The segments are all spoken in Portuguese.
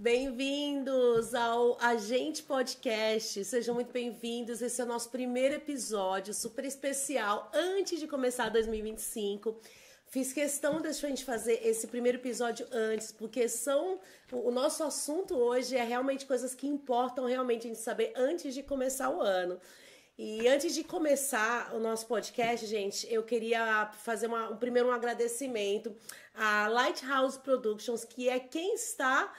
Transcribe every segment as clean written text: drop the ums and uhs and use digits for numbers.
Bem-vindos ao Agente Podcast, sejam muito bem-vindos. Esse é o nosso primeiro episódio super especial antes de começar 2025. Fiz questão de a gente fazer esse primeiro episódio antes, porque o nosso assunto hoje é realmente coisas que importam realmente a gente saber antes de começar o ano. E antes de começar o nosso podcast, gente, eu queria fazer primeiro um agradecimento à Lighthouse Productions, que é quem está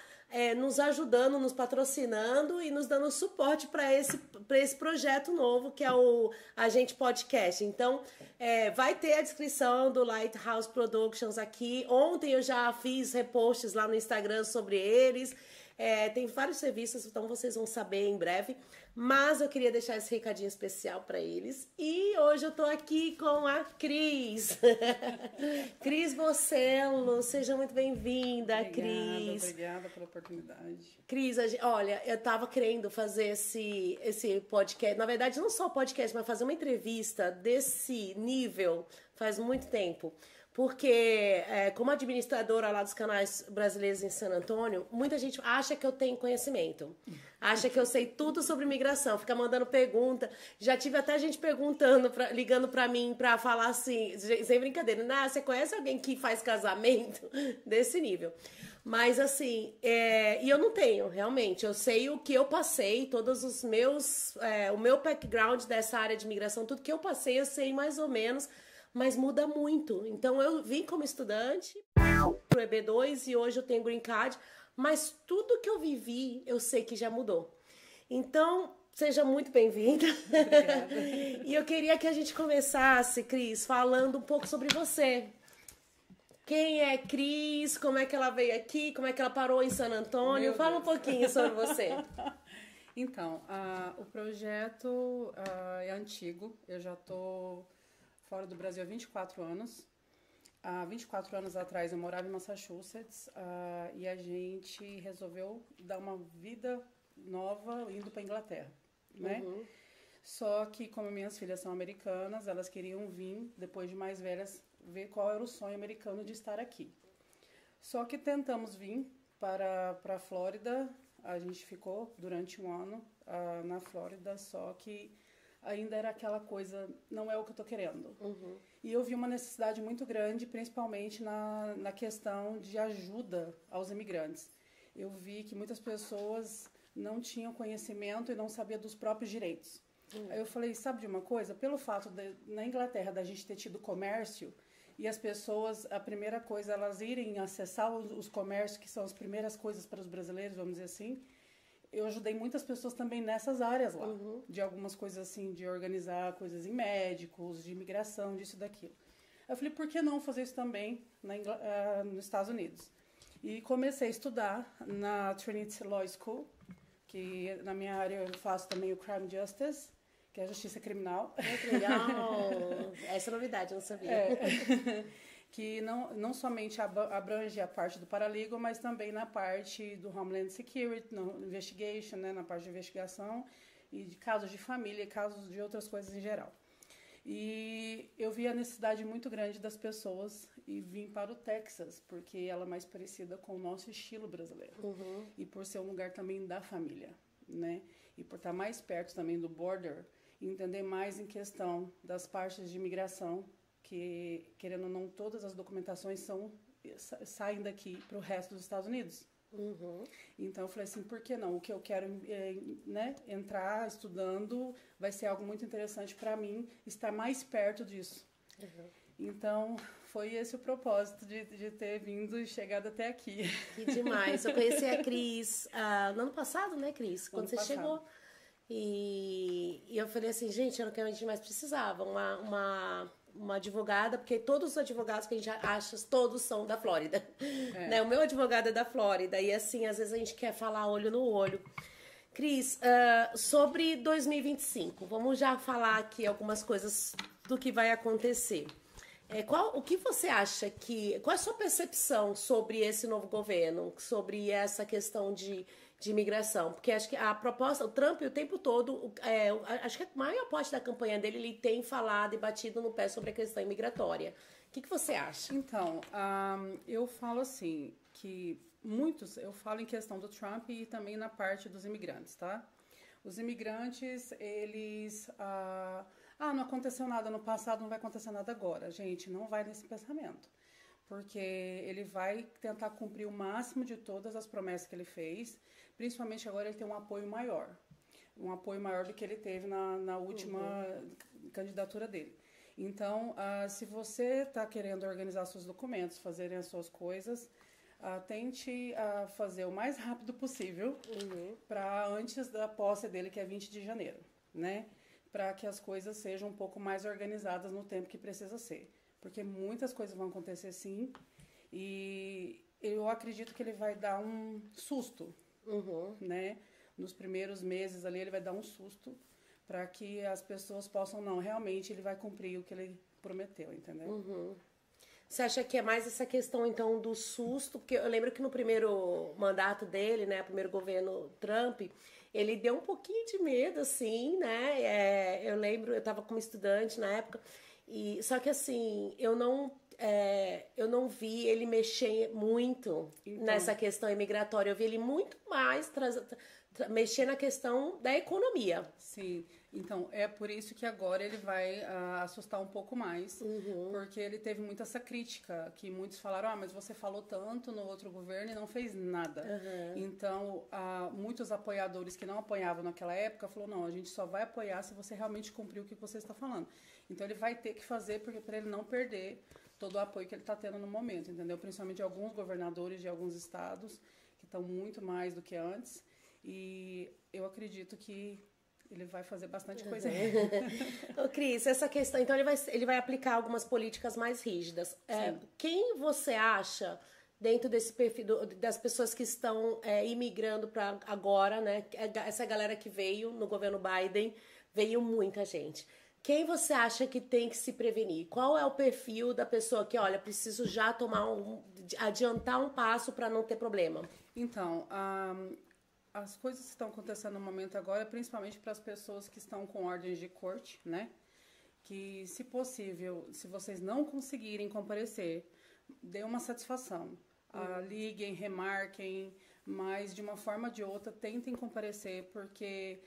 nos ajudando, nos patrocinando e nos dando suporte para esse projeto novo, que é o Agente Podcast. Então, vai ter a descrição do Lighthouse Productions aqui. Ontem eu já fiz reposts lá no Instagram sobre eles. Tem vários serviços, então vocês vão saber em breve. Mas eu queria deixar esse recadinho especial para eles. E hoje eu tô aqui com a Cris. Cris Bocello, seja muito bem-vinda, Cris. Obrigada pela oportunidade. Cris, olha, eu tava querendo fazer esse podcast. Na verdade, não só o podcast, mas fazer uma entrevista desse nível faz muito tempo. Porque, como administradora lá dos canais brasileiros em San Antônio, muita gente acha que eu tenho conhecimento. Acha que eu sei tudo sobre migração, fica mandando pergunta. Já tive até gente ligando pra mim pra falar assim, sem brincadeira, você conhece alguém que faz casamento? Desse nível. Mas assim, e eu não tenho, realmente. Eu sei o que eu passei, todos os meus, o meu background dessa área de migração, tudo que eu passei, eu sei mais ou menos. Mas muda muito. Então, eu vim como estudante pro EB2 e hoje eu tenho Green Card, mas tudo que eu vivi, eu sei que já mudou. Então, seja muito bem-vinda. Obrigada. E eu queria que a gente começasse, Cris, falando um pouco sobre você. Quem é Cris? Como é que ela veio aqui? Como é que ela parou em San Antônio? Fala um pouquinho sobre você. Então, o projeto é antigo. Eu já estou fora do Brasil há 24 anos. Há 24 anos atrás eu morava em Massachusetts e a gente resolveu dar uma vida nova indo para a Inglaterra, né? Uhum. Só que como minhas filhas são americanas, elas queriam vir, depois de mais velhas, ver qual era o sonho americano de estar aqui. Só que tentamos vir para a Flórida, a gente ficou durante um ano na Flórida, só que ainda era aquela coisa, não é o que eu tô querendo. Uhum. E eu vi uma necessidade muito grande, principalmente na questão de ajuda aos imigrantes. Eu vi que muitas pessoas não tinham conhecimento e não sabiam dos próprios direitos. Aí eu falei, sabe de uma coisa? Pelo fato na Inglaterra da gente ter tido comércio e as pessoas, a primeira coisa, elas irem acessar os comércios, que são as primeiras coisas para os brasileiros, vamos dizer assim, eu ajudei muitas pessoas também nessas áreas lá, de algumas coisas assim, de organizar coisas em médicos, de imigração, disso e daquilo. Eu falei, por que não fazer isso também nos Estados Unidos? E comecei a estudar na Trinity Law School, que na minha área eu faço também o Crime Justice, que é a justiça criminal. Que legal! Essa é novidade, eu não sabia. Que não somente abrange a parte do paralegal, mas também na parte do Homeland Security, no investigation, né, na parte de investigação e de casos de família, casos de outras coisas em geral. E eu vi a necessidade muito grande das pessoas e vim para o Texas, porque ela é mais parecida com o nosso estilo brasileiro. Uhum. E por ser um lugar também da família, né? E por estar mais perto também do border, e entender mais em questão das partes de imigração, que, querendo ou não, todas as documentações saem daqui para o resto dos Estados Unidos. Uhum. Então eu falei assim, por que não? O que eu quero entrar estudando vai ser algo muito interessante para mim, estar mais perto disso. Uhum. Então foi esse o propósito de ter vindo e chegado até aqui. Que demais. Eu conheci a Cris no ano passado, né, Cris? Quando você chegou. E eu falei assim, gente, era o que a gente mais precisava. Uma advogada, porque todos os advogados que a gente acha, todos são da Flórida. Né? O meu advogado é da Flórida. E assim, às vezes a gente quer falar olho no olho. Cris, sobre 2025, vamos já falar aqui algumas coisas do que vai acontecer. O que você acha qual é a sua percepção sobre esse novo governo, sobre essa questão de imigração? Porque acho que a proposta, o Trump o tempo todo, acho que a maior parte da campanha dele, ele tem falado e batido no pé sobre a questão imigratória. O que você acha? Então, eu falo assim, que muitos, eu falo em questão do Trump e também na parte dos imigrantes, tá? Os imigrantes, eles... não aconteceu nada no passado, não vai acontecer nada agora. Gente, não vai nesse pensamento. Porque ele vai tentar cumprir o máximo de todas as promessas que ele fez. Principalmente agora ele tem um apoio maior. Um apoio maior do que ele teve na última candidatura dele. Então, se você está querendo organizar seus documentos, fazerem as suas coisas, tente fazer o mais rápido possível para antes da posse dele, que é 20 de janeiro, né? Para que as coisas sejam um pouco mais organizadas no tempo que precisa ser. Porque muitas coisas vão acontecer sim, e eu acredito que ele vai dar um susto, né? Nos primeiros meses ali ele vai dar um susto para que as pessoas possam, não, realmente ele vai cumprir o que ele prometeu, entendeu? Você acha que é mais essa questão, então, do susto? Porque eu lembro que no primeiro mandato dele, né, primeiro governo Trump, ele deu um pouquinho de medo, assim, né? Eu lembro, eu estava como estudante na época, só que, assim, eu não vi ele mexer muito nessa questão imigratória. Eu vi ele muito mais mexer na questão da economia. Sim, então é por isso que agora ele vai assustar um pouco mais, porque ele teve muita essa crítica, que muitos falaram, mas você falou tanto no outro governo e não fez nada. Então, muitos apoiadores que não apoiavam naquela época falaram, não, a gente só vai apoiar se você realmente cumprir o que você está falando. Então ele vai ter que fazer para ele não perder todo o apoio que ele está tendo no momento, entendeu? Principalmente alguns governadores de alguns estados, que estão muito mais do que antes. E eu acredito que ele vai fazer bastante coisa aí. Ô, Cris, essa questão... Então, ele vai aplicar algumas políticas mais rígidas. Quem você acha, dentro desse perfil das pessoas que estão imigrando para agora, né? Essa galera que veio no governo Biden, veio muita gente. Quem você acha que tem que se prevenir? Qual é o perfil da pessoa que, olha, preciso já adiantar um passo para não ter problema? Então, as coisas que estão acontecendo no momento agora, principalmente para as pessoas que estão com ordens de corte, né? Que, se possível, se vocês não conseguirem comparecer, dê uma satisfação. Liguem, remarquem, mas de uma forma ou de outra, tentem comparecer, porque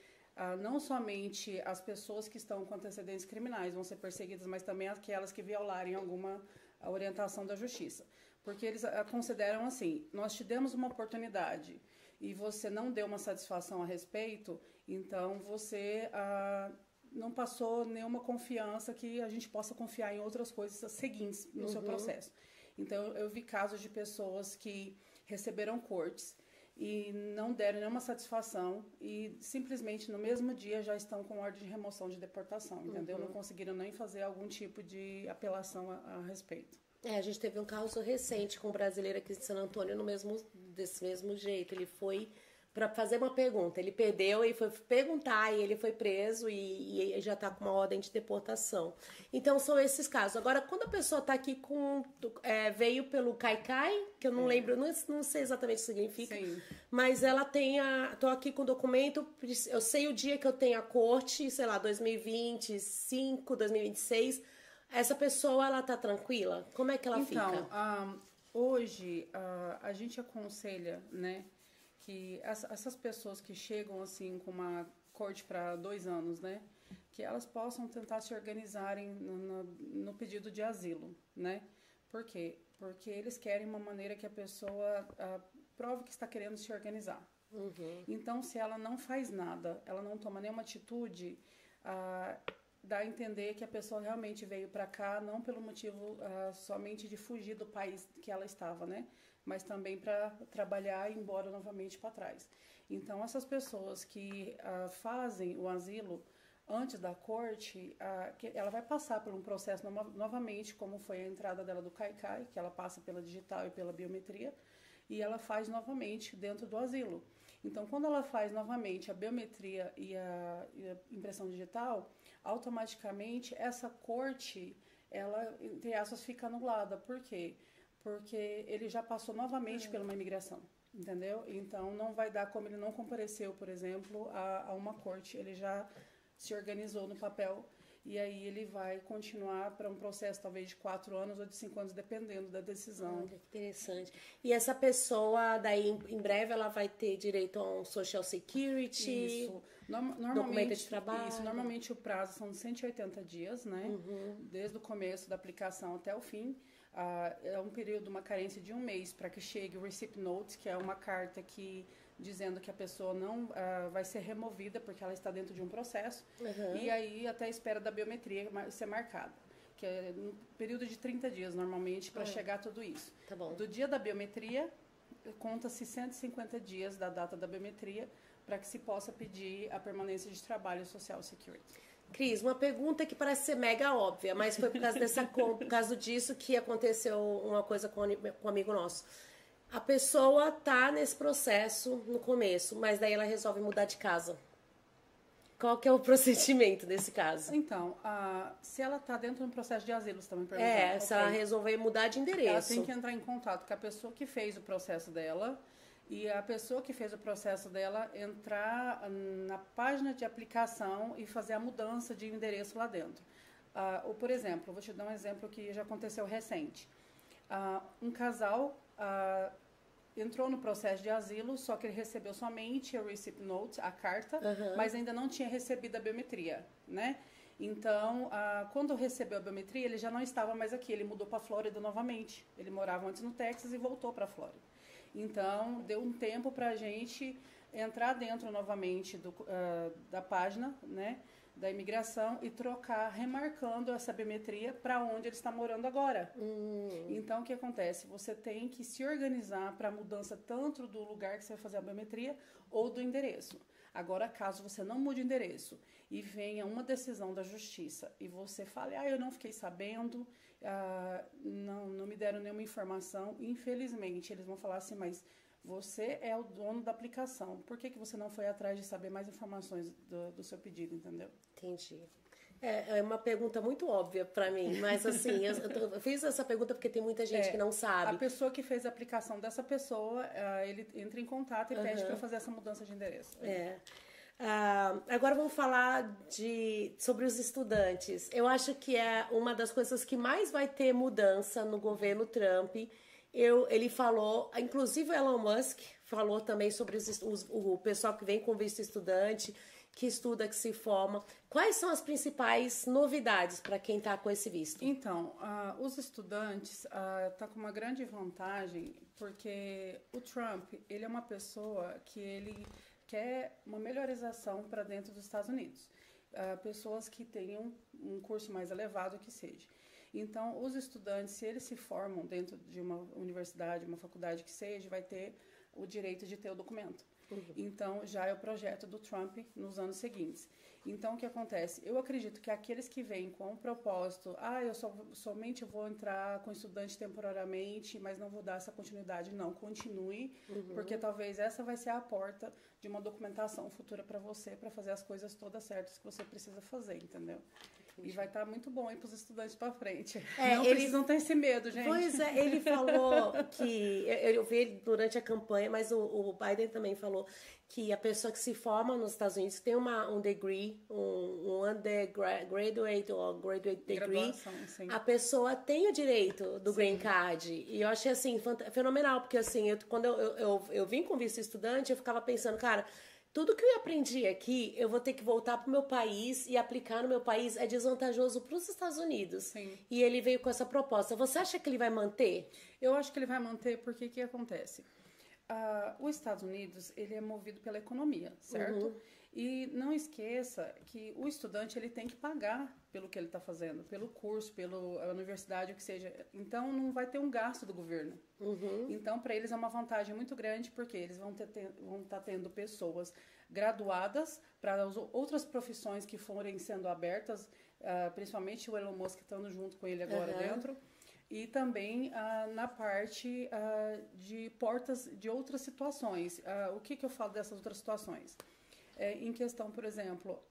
não somente as pessoas que estão com antecedentes criminais vão ser perseguidas, mas também aquelas que violarem alguma orientação da justiça. Porque eles consideram assim, nós te demos uma oportunidade e você não deu uma satisfação a respeito, então você não passou nenhuma confiança que a gente possa confiar em outras coisas seguintes no seu processo. Então, eu vi casos de pessoas que receberam cortes e não deram nenhuma satisfação e simplesmente no mesmo dia já estão com ordem de remoção de deportação, entendeu? Não conseguiram nem fazer algum tipo de apelação a respeito. A gente teve um caso recente com um brasileiro aqui de San Antônio desse mesmo jeito. Ele foi para fazer uma pergunta, ele perdeu e foi perguntar e ele foi preso e já está com uma ordem de deportação. Então são esses casos. Agora, quando a pessoa está aqui veio pelo Caicai, que eu não lembro, não sei exatamente o que significa, Sim. mas ela tô aqui com o documento, eu sei o dia que eu tenho a corte, sei lá, 2025, 2026, essa pessoa, ela tá tranquila? Como é que ela fica? Então, hoje, a gente aconselha, né, que essas pessoas que chegam, assim, com uma corte para 2 anos, né, que elas possam tentar se organizarem no pedido de asilo, né? Por quê? Porque eles querem uma maneira que a pessoa prove que está querendo se organizar. Então, se ela não faz nada, ela não toma nenhuma atitude, dá a entender que a pessoa realmente veio para cá não pelo motivo somente de fugir do país que ela estava, né? Mas também para trabalhar e ir embora novamente para trás. Então, essas pessoas que fazem o asilo antes da corte, ela vai passar por um processo novamente, como foi a entrada dela do Caicai, que ela passa pela digital e pela biometria, e ela faz novamente dentro do asilo. Então, quando ela faz novamente a biometria e a impressão digital, automaticamente essa corte, ela, entre aspas, fica anulada. Por quê? Porque ele já passou novamente por uma imigração, entendeu? Então, não vai dar como ele não compareceu, por exemplo, a uma corte. Ele já se organizou no papel e aí ele vai continuar para um processo talvez de 4 anos ou de 5 anos, dependendo da decisão. Olha, que interessante. E essa pessoa, daí, em breve, ela vai ter direito a um Social Security, Isso. documento de trabalho? Isso, normalmente o prazo são 180 dias, né? Desde o começo da aplicação até o fim. É um período, uma carência de 1 mês para que chegue o Receipt Note, que é uma carta que dizendo que a pessoa não vai ser removida porque ela está dentro de um processo. E aí até a espera da biometria ser marcada, que é um período de 30 dias normalmente para chegar a tudo isso. Tá bom. Do dia da biometria, conta-se 150 dias da data da biometria para que se possa pedir a permanência de trabalho Social Security. Cris, uma pergunta que parece ser mega óbvia, mas foi por causa disso que aconteceu uma coisa com um amigo nosso. A pessoa tá nesse processo no começo, mas daí ela resolve mudar de casa. Qual que é o procedimento nesse caso? Então, se ela está dentro de um processo de asilo, você também perguntou. Se ela resolver mudar de endereço. Ela tem que entrar em contato com a pessoa que fez o processo dela e a pessoa que fez o processo dela entrar na página de aplicação e fazer a mudança de endereço lá dentro. Ou, por exemplo, vou te dar um exemplo que já aconteceu recente. Um casal entrou no processo de asilo, só que ele recebeu somente a Receipt Note, a carta, mas ainda não tinha recebido a biometria, né? Então, quando recebeu a biometria, ele já não estava mais aqui, ele mudou para a Flórida novamente. Ele morava antes no Texas e voltou para a Flórida. Então, deu um tempo para a gente entrar dentro novamente da página, né, da imigração e trocar, remarcando essa biometria para onde ele está morando agora. Então, o que acontece? Você tem que se organizar para a mudança tanto do lugar que você vai fazer a biometria ou do endereço. Agora, caso você não mude o endereço e venha uma decisão da justiça e você fale, eu não fiquei sabendo, não me deram nenhuma informação, infelizmente, eles vão falar assim, mas você é o dono da aplicação, por que você não foi atrás de saber mais informações do seu pedido, entendeu? Entendi. É uma pergunta muito óbvia para mim, mas assim, eu fiz essa pergunta porque tem muita gente que não sabe. A pessoa que fez a aplicação dessa pessoa, ele entra em contato e pede para fazer essa mudança de endereço. Agora vamos falar sobre os estudantes. Eu acho que é uma das coisas que mais vai ter mudança no governo Trump. Ele falou, inclusive o Elon Musk falou também sobre o pessoal que vem com visto estudante, que estuda, que se forma. Quais são as principais novidades para quem está com esse visto? Então, os estudantes estão com uma grande vantagem, porque o Trump, ele é uma pessoa que ele quer uma melhorização para dentro dos Estados Unidos. Pessoas que tenham um curso mais elevado que seja. Então, os estudantes, se eles se formam dentro de uma universidade, uma faculdade que seja, vai ter o direito de ter o documento. Então, já é o projeto do Trump nos anos seguintes. Então, o que acontece? Eu acredito que aqueles que vêm com o propósito, eu somente vou entrar com estudante temporariamente, mas não vou dar essa continuidade. Não, continue, porque talvez essa vai ser a porta de uma documentação futura para você, para fazer as coisas todas certas que você precisa fazer, entendeu? E vai estar muito bom aí para os estudantes para frente. Eles não têm esse medo, gente. Pois é, ele falou que... Eu vi ele durante a campanha, mas o Biden também falou que a pessoa que se forma nos Estados Unidos tem um degree, um undergraduate ou graduate degree, a pessoa tem o direito do green card. E eu achei, assim, fenomenal, porque, assim, quando eu vim com visto estudante, eu ficava pensando, cara... Tudo que eu aprendi aqui, eu vou ter que voltar para o meu país e aplicar no meu país. É desvantajoso para os Estados Unidos. Sim. E ele veio com essa proposta. Você acha que ele vai manter? Eu acho que ele vai manter porque o que acontece? Os Estados Unidos, ele é movido pela economia, certo? E não esqueça que o estudante ele tem que pagar pelo que ele está fazendo, pelo curso, pela universidade, o que seja. Então, não vai ter um gasto do governo. Então, para eles é uma vantagem muito grande, porque eles vão estar tendo pessoas graduadas para as outras profissões que forem sendo abertas, principalmente o Elon Musk estando junto com ele agora dentro. E também na parte de portas de outras situações. O que eu falo dessas outras situações? Em questão, por exemplo,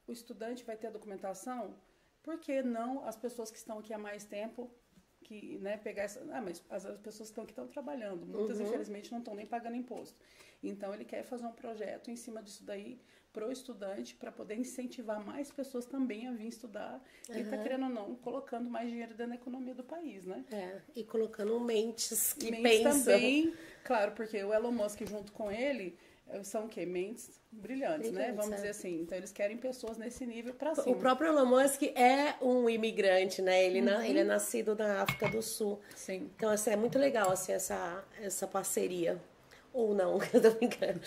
o estudante vai ter a documentação, por que não as pessoas que estão aqui há mais tempo que né, pegar essa... mas as pessoas que estão aqui estão trabalhando. Muitas, infelizmente, não estão nem pagando imposto. Então, ele quer fazer um projeto em cima disso daí para o estudante, para poder incentivar mais pessoas também a vir estudar. E está, querendo ou não, colocando mais dinheiro dentro da economia do país, né? E colocando mentes que mentes pensam. Também, claro, porque o Elon Musk junto com ele são o quê? Mentes brilhantes, né? Vamos dizer assim. Então, eles querem pessoas nesse nível para cima. O próprio Elon Musk é um imigrante, né? Ele é nascido na África do Sul. Sim. Então, assim, é muito legal, assim, essa parceria. Ou não, eu tô brincando.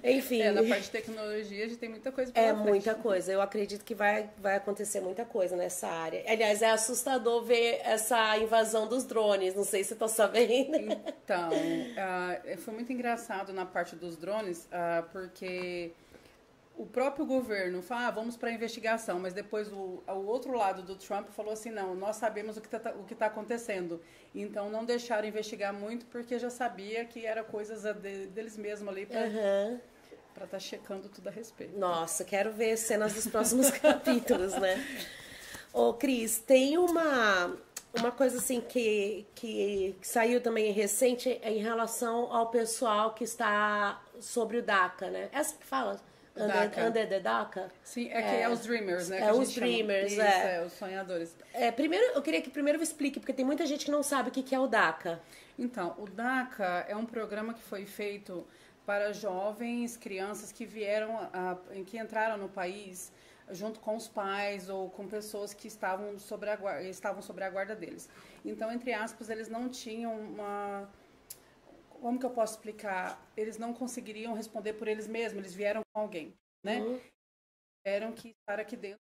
Enfim. Na parte de tecnologia, a gente tem muita coisa pela frente. Muita coisa. Eu acredito que vai acontecer muita coisa nessa área. Aliás, é assustador ver essa invasão dos drones. Não sei se você tá sabendo. Então, foi muito engraçado na parte dos drones, porque o próprio governo fala, vamos para a investigação, mas depois o outro lado do Trump falou assim, não, nós sabemos o que tá acontecendo. Então, não deixaram investigar muito, porque já sabia que era coisas deles mesmos ali para estar checando tudo a respeito. Nossa, quero ver cenas dos próximos capítulos, né? Ô, Cris, tem uma coisa assim que saiu também recente em relação ao pessoal que está sobre o DACA, né? Essa que fala... Under the DACA? Sim, é os Dreamers, né? Os Dreamers, os sonhadores. Primeiro, eu queria que primeiro explique, porque tem muita gente que não sabe o que é o DACA. Então, o DACA é um programa que foi feito para jovens, crianças que que entraram no país junto com os pais ou com pessoas que estavam sobre a guarda deles. Então, entre aspas, eles não tinham uma... Como que eu posso explicar? Eles não conseguiriam responder por eles mesmos, eles vieram com alguém, né? Tiveram que estar aqui dentro.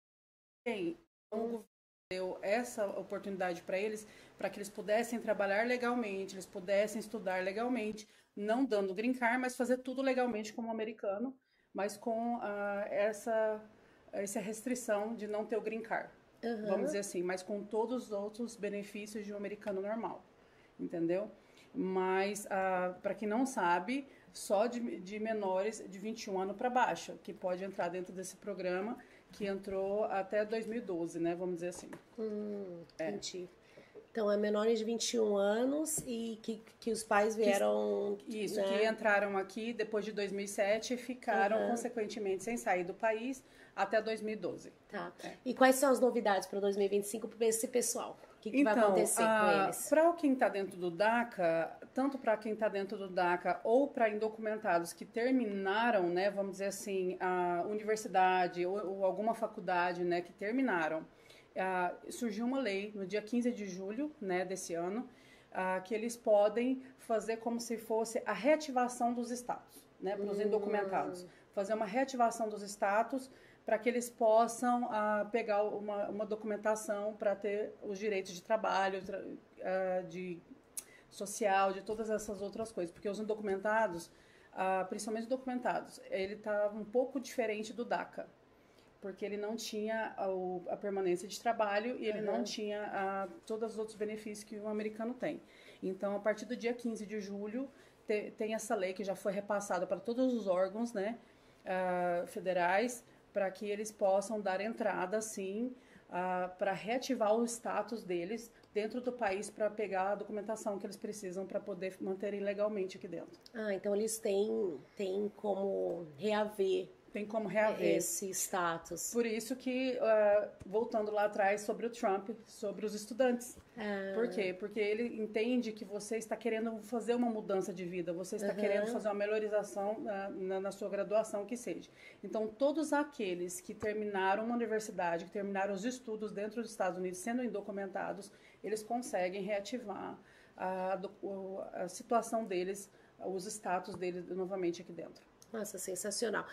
Então, o governo deu essa oportunidade para eles que eles pudessem trabalhar legalmente, eles pudessem estudar legalmente, não dando green card, mas fazer tudo legalmente como americano, mas com essa restrição de não ter o green card, vamos dizer assim, mas com todos os outros benefícios de um americano normal, entendeu? Mas, para quem não sabe, só de menores de 21 anos para baixo, que pode entrar dentro desse programa, que entrou até 2012, né? Vamos dizer assim. Entendi. Então, é menores de 21 anos e que os pais vieram... Isso, né? Que entraram aqui depois de 2007 e ficaram, consequentemente, sem sair do país até 2012. Tá. E quais são as novidades para 2025 para esse pessoal? O que vai acontecer com eles? Para quem está dentro do DACA, tanto para quem está dentro do DACA ou para indocumentados que terminaram, né, vamos dizer assim, a universidade ou alguma faculdade, né, que terminaram, surgiu uma lei no dia 15 de julho, né, desse ano, que eles podem fazer como se fosse a reativação dos status, né, para os indocumentados. Fazer uma reativação dos status para que eles possam pegar uma documentação para ter os direitos de trabalho, de social, de todas essas outras coisas. Porque os indocumentados, principalmente os documentados, ele está um pouco diferente do DACA, porque ele não tinha a permanência de trabalho e ele não tinha todos os outros benefícios que um americano tem. Então, a partir do dia 15 de julho, tem essa lei que já foi repassada para todos os órgãos, né, federais, para que eles possam dar entrada, sim, para reativar o status deles dentro do país para pegar a documentação que eles precisam para poder manterem legalmente aqui dentro. Então eles têm como reaver. Tem como reaver esse status. Por isso que, voltando lá atrás sobre o Trump, sobre os estudantes. Por quê? Porque ele entende que você está querendo fazer uma mudança de vida, você está querendo fazer uma melhorização na sua graduação, que seja. Então, todos aqueles que terminaram uma universidade, que terminaram os estudos dentro dos Estados Unidos, sendo indocumentados, eles conseguem reativar a situação deles, os status deles novamente aqui dentro. Nossa, sensacional.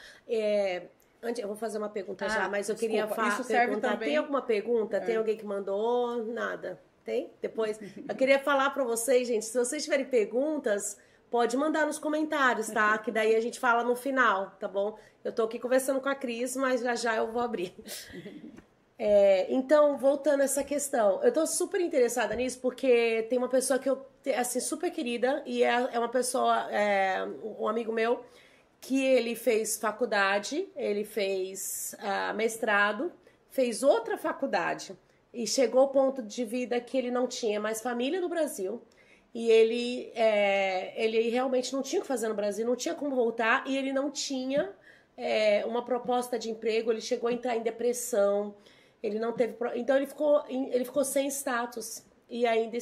Antes, eu vou fazer uma pergunta já, mas eu queria isso serve perguntar. Também... Tem alguma pergunta? Tem alguém que mandou? Nada. Tem? Depois, eu queria falar para vocês, gente, se vocês tiverem perguntas, pode mandar nos comentários, tá? Que daí a gente fala no final, tá bom? Eu tô aqui conversando com a Cris, mas já eu vou abrir. Então, voltando a essa questão, eu tô super interessada nisso porque tem uma pessoa que eu, assim, super querida, e é uma pessoa, um amigo meu, que ele fez faculdade, ele fez mestrado, fez outra faculdade. e chegou ao ponto de vida que ele não tinha mais família no Brasil. E ele realmente não tinha o que fazer no Brasil, não tinha como voltar, e ele não tinha uma proposta de emprego, ele chegou a entrar em depressão, ele não teve. Então ele ficou sem status, e ainda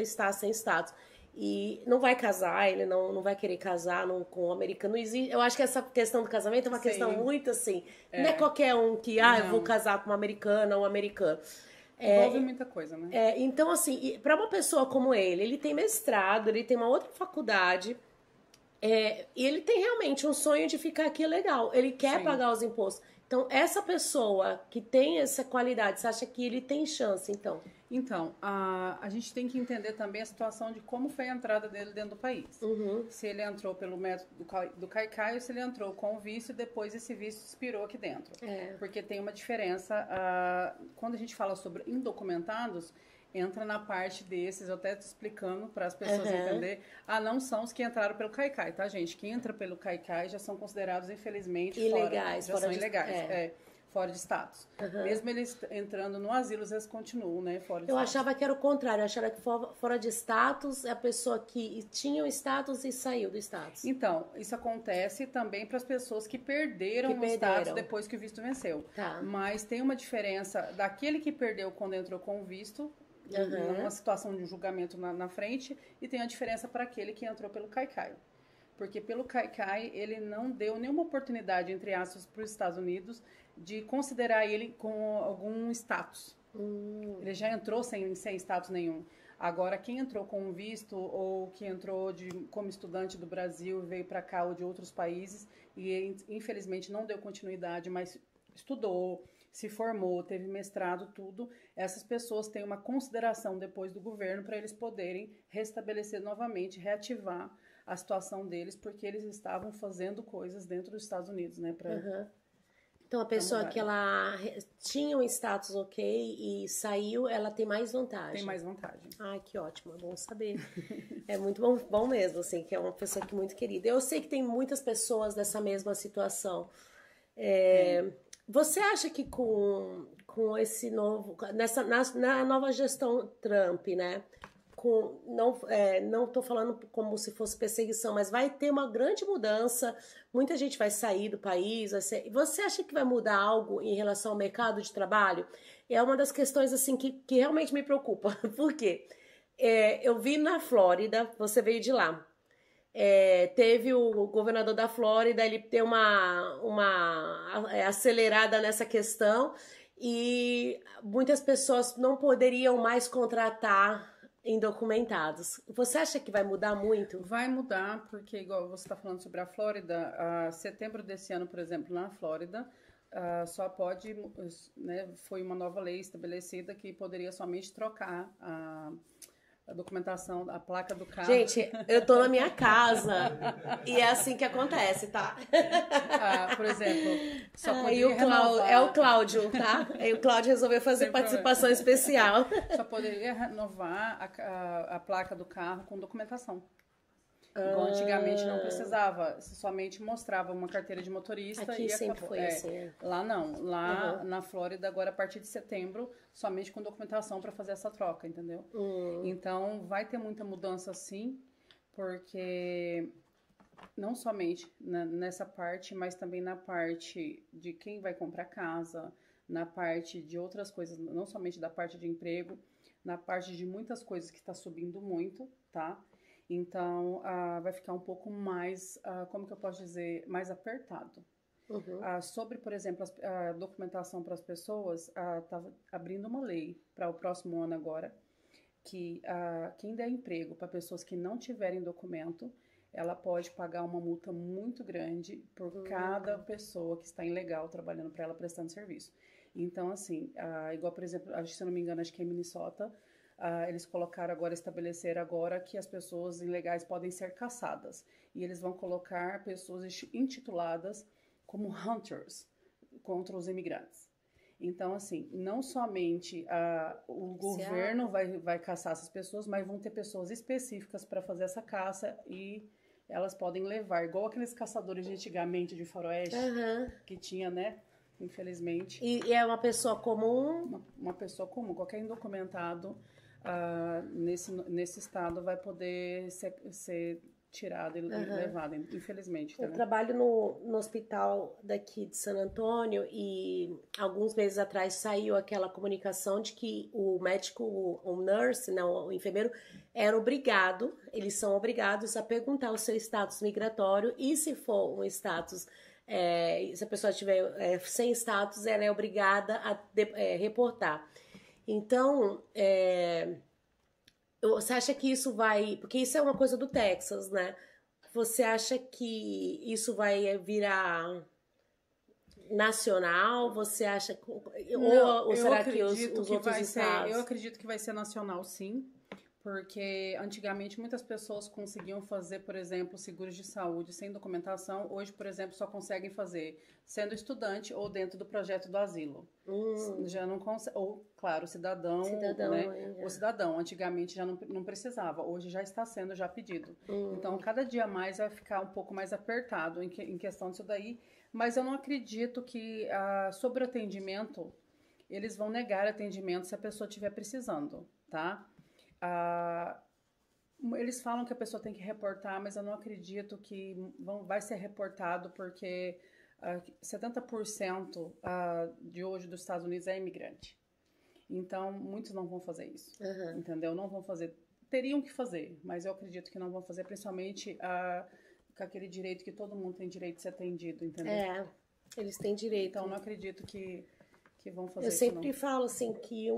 está sem status. E não vai casar, ele não vai querer casar com um americano. Não existe, eu acho que essa questão do casamento é uma questão muito assim. Não é qualquer um que, eu vou casar com uma americana ou um americano. Envolve muita coisa, né? Então, assim, para uma pessoa como ele tem mestrado, ele tem uma outra faculdade, e ele tem realmente um sonho de ficar aqui legal. Ele quer pagar os impostos. Então, essa pessoa que tem essa qualidade, você acha que ele tem chance, então? Então, a gente tem que entender também a situação de como foi a entrada dele dentro do país. Se ele entrou pelo método do Caicai ou se ele entrou com o visto e depois esse visto expirou aqui dentro. Porque tem uma diferença. Quando a gente fala sobre indocumentados, entra na parte desses, eu até estou explicando para as pessoas entenderem. Não são os que entraram pelo Caicai, tá, gente? Quem entra pelo Caicai já são considerados, infelizmente, ilegais. Já são ilegais. Fora de status. Mesmo eles entrando no asilo, eles continuam, né, fora de status. Eu achava que era o contrário, eu achava que fora de status é a pessoa que tinha o status e saiu do status. Então, isso acontece também para as pessoas que perderam o status depois que o visto venceu. Mas tem uma diferença daquele que perdeu quando entrou com o visto, numa situação de um julgamento na frente, e tem a diferença para aquele que entrou pelo Caicai. Porque pelo Caicai, ele não deu nenhuma oportunidade, entre aspas, para os Estados Unidos de considerar ele com algum status. Ele já entrou sem status nenhum. Agora, quem entrou com visto ou que entrou como estudante do Brasil, veio para cá ou de outros países e, infelizmente, não deu continuidade, mas estudou, se formou, teve mestrado, tudo, essas pessoas têm uma consideração depois do governo para eles poderem restabelecer novamente, reativar a situação deles, porque eles estavam fazendo coisas dentro dos Estados Unidos, né? Então, a pessoa que ela tinha um status ok e saiu, ela tem mais vantagem. Tem mais vantagem. Ai, que ótimo, é bom saber. É muito bom mesmo, assim, que é uma pessoa que é muito querida. Eu sei que tem muitas pessoas nessa mesma situação. Você acha que com esse novo... na nova gestão Trump, né? Não estou falando como se fosse perseguição, mas vai ter uma grande mudança, muita gente vai sair do país. Você acha que vai mudar algo em relação ao mercado de trabalho? É uma das questões assim que realmente me preocupa. Por quê? Eu vi na Flórida, você veio de lá, teve o governador da Flórida, ele deu uma acelerada nessa questão e muitas pessoas não poderiam mais contratar indocumentados. Você acha que vai mudar muito? Vai mudar, porque igual você está falando sobre a Flórida, setembro desse ano, por exemplo, na Flórida, só pode, né, foi uma nova lei estabelecida que poderia somente trocar a documentação, a placa do carro. Gente, eu tô na minha casa e é assim que acontece, tá? Por exemplo, só poderia renovar... É o Cláudio, tá? E o Cláudio resolveu fazer participação especial. Só poderia renovar a placa do carro com documentação. Igual antigamente não precisava, somente mostrava uma carteira de motorista. Aqui e sempre acabou. foi assim. Lá não, lá na Flórida agora a partir de setembro, somente com documentação para fazer essa troca, entendeu? Então vai ter muita mudança sim, porque não somente nessa parte, mas também na parte de quem vai comprar casa, na parte de outras coisas, não somente da parte de emprego, na parte de muitas coisas que está subindo muito, tá? Então, vai ficar um pouco mais, como que eu posso dizer, mais apertado. Sobre, por exemplo, a documentação para as pessoas, está abrindo uma lei para o próximo ano agora, que quem der emprego para pessoas que não tiverem documento, ela pode pagar uma multa muito grande por cada pessoa que está ilegal trabalhando para ela, prestando serviço. Então, assim, igual, por exemplo, se eu não me engano, acho que é em Minnesota, eles estabeleceram agora que as pessoas ilegais podem ser caçadas. E eles vão colocar pessoas intituladas como hunters contra os imigrantes. Então, assim, não somente o governo vai caçar essas pessoas, mas vão ter pessoas específicas para fazer essa caça e elas podem levar, igual aqueles caçadores de antigamente de faroeste, que tinha, né? infelizmente. E é uma pessoa comum? Uma pessoa comum, qualquer indocumentado nesse estado vai poder ser tirado e levado, infelizmente. Eu trabalho no hospital daqui de San Antônio e alguns meses atrás saiu aquela comunicação de que o médico, o nurse, não, o enfermeiro, eles são obrigados a perguntar o seu status migratório e se for um status, se a pessoa estiver sem status, ela é obrigada a reportar. Então, você acha que isso vai... Porque isso é uma coisa do Texas, né? Você acha que isso vai virar nacional? Você acha... Ou será que os outros estados... Eu acredito que vai ser nacional, sim. Porque antigamente muitas pessoas conseguiam fazer, por exemplo, seguros de saúde sem documentação. Hoje, por exemplo, só conseguem fazer sendo estudante ou dentro do projeto do asilo. Já não consegue. Ou, claro, cidadão, né? O cidadão. Antigamente já não precisava. Hoje já está sendo já pedido. Então, cada dia mais vai ficar um pouco mais apertado em questão disso daí. Mas eu não acredito que sobre o atendimento, eles vão negar atendimento se a pessoa estiver precisando, tá? Eles falam que a pessoa tem que reportar, mas eu não acredito que vai ser reportado porque 70% de hoje dos Estados Unidos é imigrante. Então, muitos não vão fazer isso, entendeu? Não vão fazer. Teriam que fazer, mas eu acredito que não vão fazer, principalmente com aquele direito que todo mundo tem direito de ser atendido, entendeu? Eles têm direito. Então, não acredito que vão fazer isso. Eu sempre não. falo assim que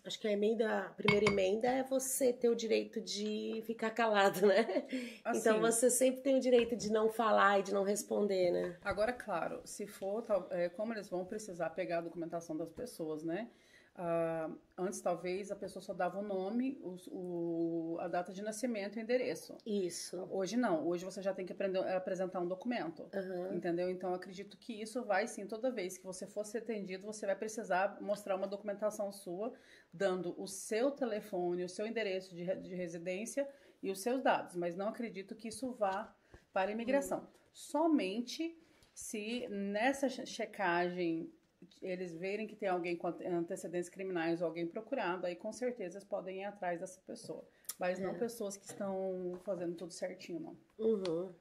acho que a primeira emenda é você ter o direito de ficar calado, né? Assim, então você sempre tem o direito de não falar e de não responder, né? Agora, claro, se for, como eles vão precisar pegar a documentação das pessoas, né? Antes, talvez, a pessoa só dava o nome, a data de nascimento e o endereço. Isso. Hoje não. Hoje você já tem que apresentar um documento. Entendeu? Então, eu acredito que isso vai, sim, toda vez que você for ser atendido, você vai precisar mostrar uma documentação sua, dando o seu telefone, o seu endereço de residência e os seus dados. Mas não acredito que isso vá para a imigração. Somente se nessa checagem eles verem que tem alguém com antecedentes criminais ou alguém procurado, aí com certeza eles podem ir atrás dessa pessoa. Mas não pessoas que estão fazendo tudo certinho, não.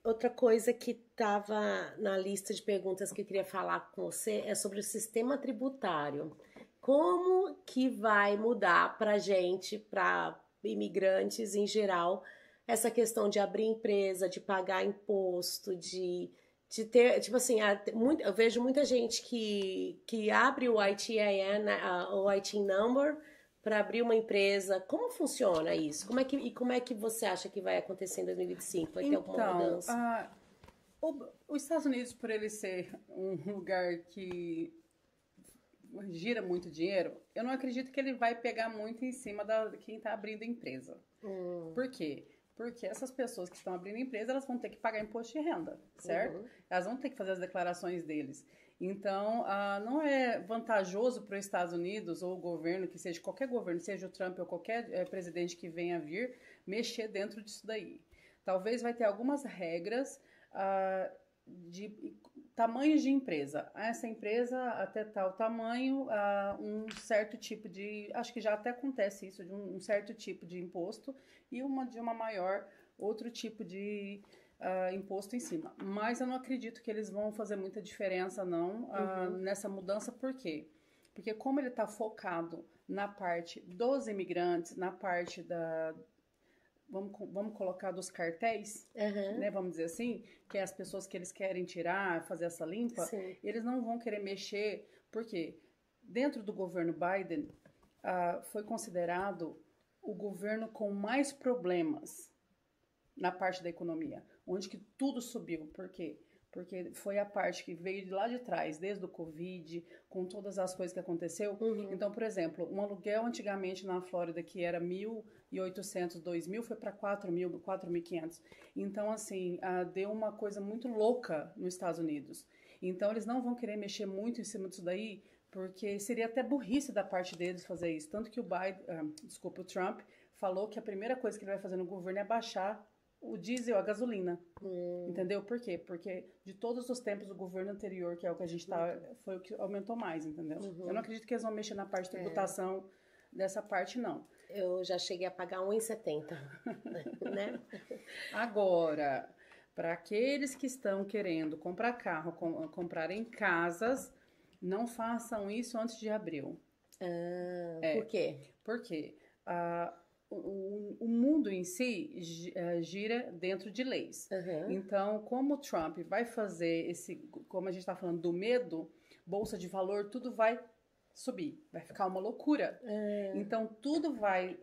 Outra coisa que estava na lista de perguntas que eu queria falar com você é sobre o sistema tributário. Como que vai mudar para gente, para imigrantes em geral, essa questão de abrir empresa, de pagar imposto, de ter, tipo assim, eu vejo muita gente que abre o ITIN, o ITIN number, para abrir uma empresa. Como funciona isso? Como é que você acha que vai acontecer em 2025? Vai ter alguma mudança? Os Estados Unidos, por ele ser um lugar que gira muito dinheiro, eu não acredito que ele vai pegar muito em cima de quem está abrindo empresa. Por quê? Porque essas pessoas que estão abrindo empresa, elas vão ter que pagar imposto de renda, certo? Elas vão ter que fazer as declarações deles. Então, não é vantajoso para os Estados Unidos ou o governo, que seja qualquer governo, seja o Trump ou qualquer presidente que venha a vir, mexer dentro disso daí. Talvez vai ter algumas regras de tamanhos de empresa. Essa empresa, até tal tamanho, um certo tipo de... Acho que já até acontece isso, de um certo tipo de imposto e de uma maior, outro tipo de imposto em cima. Mas eu não acredito que eles vão fazer muita diferença, não, nessa mudança. Por quê? Porque como ele está focado na parte dos imigrantes, na parte da... Vamos colocar dos cartéis, né, vamos dizer assim, que é as pessoas que eles querem tirar, fazer essa limpa, eles não vão querer mexer, porque dentro do governo Biden foi considerado o governo com mais problemas na parte da economia, onde que tudo subiu. Por quê? Porque foi a parte que veio de lá de trás, desde o Covid, com todas as coisas que aconteceu. Então, por exemplo, um aluguel antigamente na Flórida, que era $1.800, $2.000, foi para $4.000, $4.500. Então, assim, deu uma coisa muito louca nos Estados Unidos. Então, eles não vão querer mexer muito em cima disso daí, porque seria até burrice da parte deles fazer isso. Tanto que o Trump falou que a primeira coisa que ele vai fazer no governo é baixar o diesel, a gasolina. Entendeu? Por quê? Porque de todos os tempos do governo anterior, que é o que a gente tá, foi o que aumentou mais, entendeu? Eu não acredito que eles vão mexer na parte de tributação dessa parte, não. Eu já cheguei a pagar R$1,70, né? Agora, para aqueles que estão querendo comprar carro, comprarem casas, não façam isso antes de abril. Por quê? Porque o mundo em si gira dentro de leis. Então, como o Trump vai fazer como a gente está falando do medo, bolsa de valor, tudo vai subir, vai ficar uma loucura. Então, tudo vai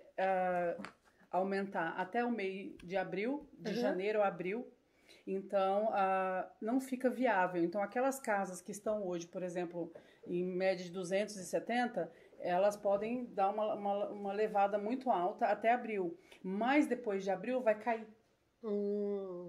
aumentar até o mês de abril, de janeiro a abril. Então, não fica viável. Então, aquelas casas que estão hoje, por exemplo, em média de 270, elas podem dar uma levada muito alta até abril. Mas depois de abril vai cair.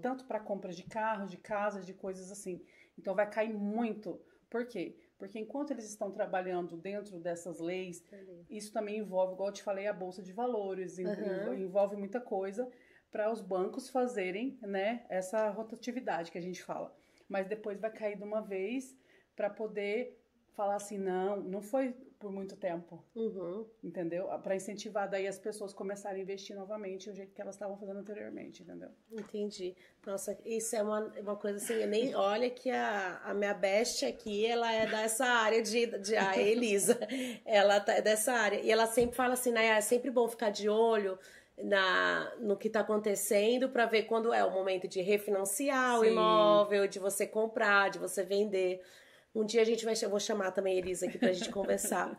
Tanto para compras de carros, de casas, de coisas assim. Então vai cair muito. Por quê? Porque enquanto eles estão trabalhando dentro dessas leis, isso também envolve, igual eu te falei, a Bolsa de Valores, envolve muita coisa para os bancos fazerem, né, essa rotatividade que a gente fala. Mas depois vai cair de uma vez para poder falar assim, não foi por muito tempo, entendeu? Para incentivar daí as pessoas começarem a investir novamente do jeito que elas estavam fazendo anteriormente, entendeu? Entendi. Nossa, isso é uma coisa assim, eu nem olha que a minha bestia aqui, ela é dessa área a Elisa, ela é dessa área, e ela sempre fala assim, né, é sempre bom ficar de olho no que está acontecendo para ver quando é o momento de refinanciar o imóvel, de você comprar, de você vender. Um dia eu vou chamar também a Elisa aqui pra gente conversar.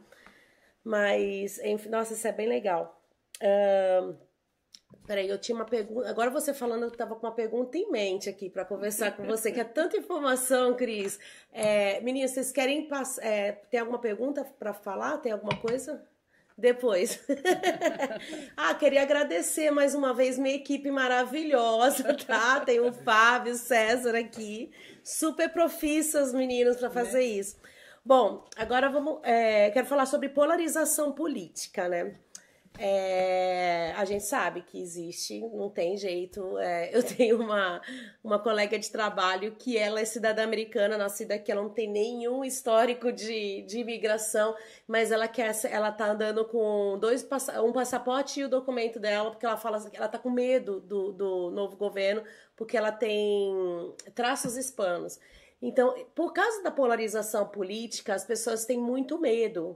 Mas, enfim, nossa, isso é bem legal. Peraí, eu tinha uma pergunta. Agora você falando, eu tava com uma pergunta em mente aqui pra conversar com você, que é tanta informação, Cris. Meninas, vocês querem tem alguma pergunta pra falar? Tem alguma coisa? Depois. Queria agradecer mais uma vez minha equipe maravilhosa, tá? Tem o Fábio, o César aqui. Super profissas, meninos, para fazer isso. Bom, agora quero falar sobre polarização política, né? A gente sabe que existe, não tem jeito. Eu tenho uma colega de trabalho que ela é cidadã americana, nascida aqui, ela não tem nenhum histórico de imigração, mas ela tá andando com um passaporte e o documento dela, porque ela fala que ela tá com medo do novo governo, porque ela tem traços hispanos. Então, por causa da polarização política, as pessoas têm muito medo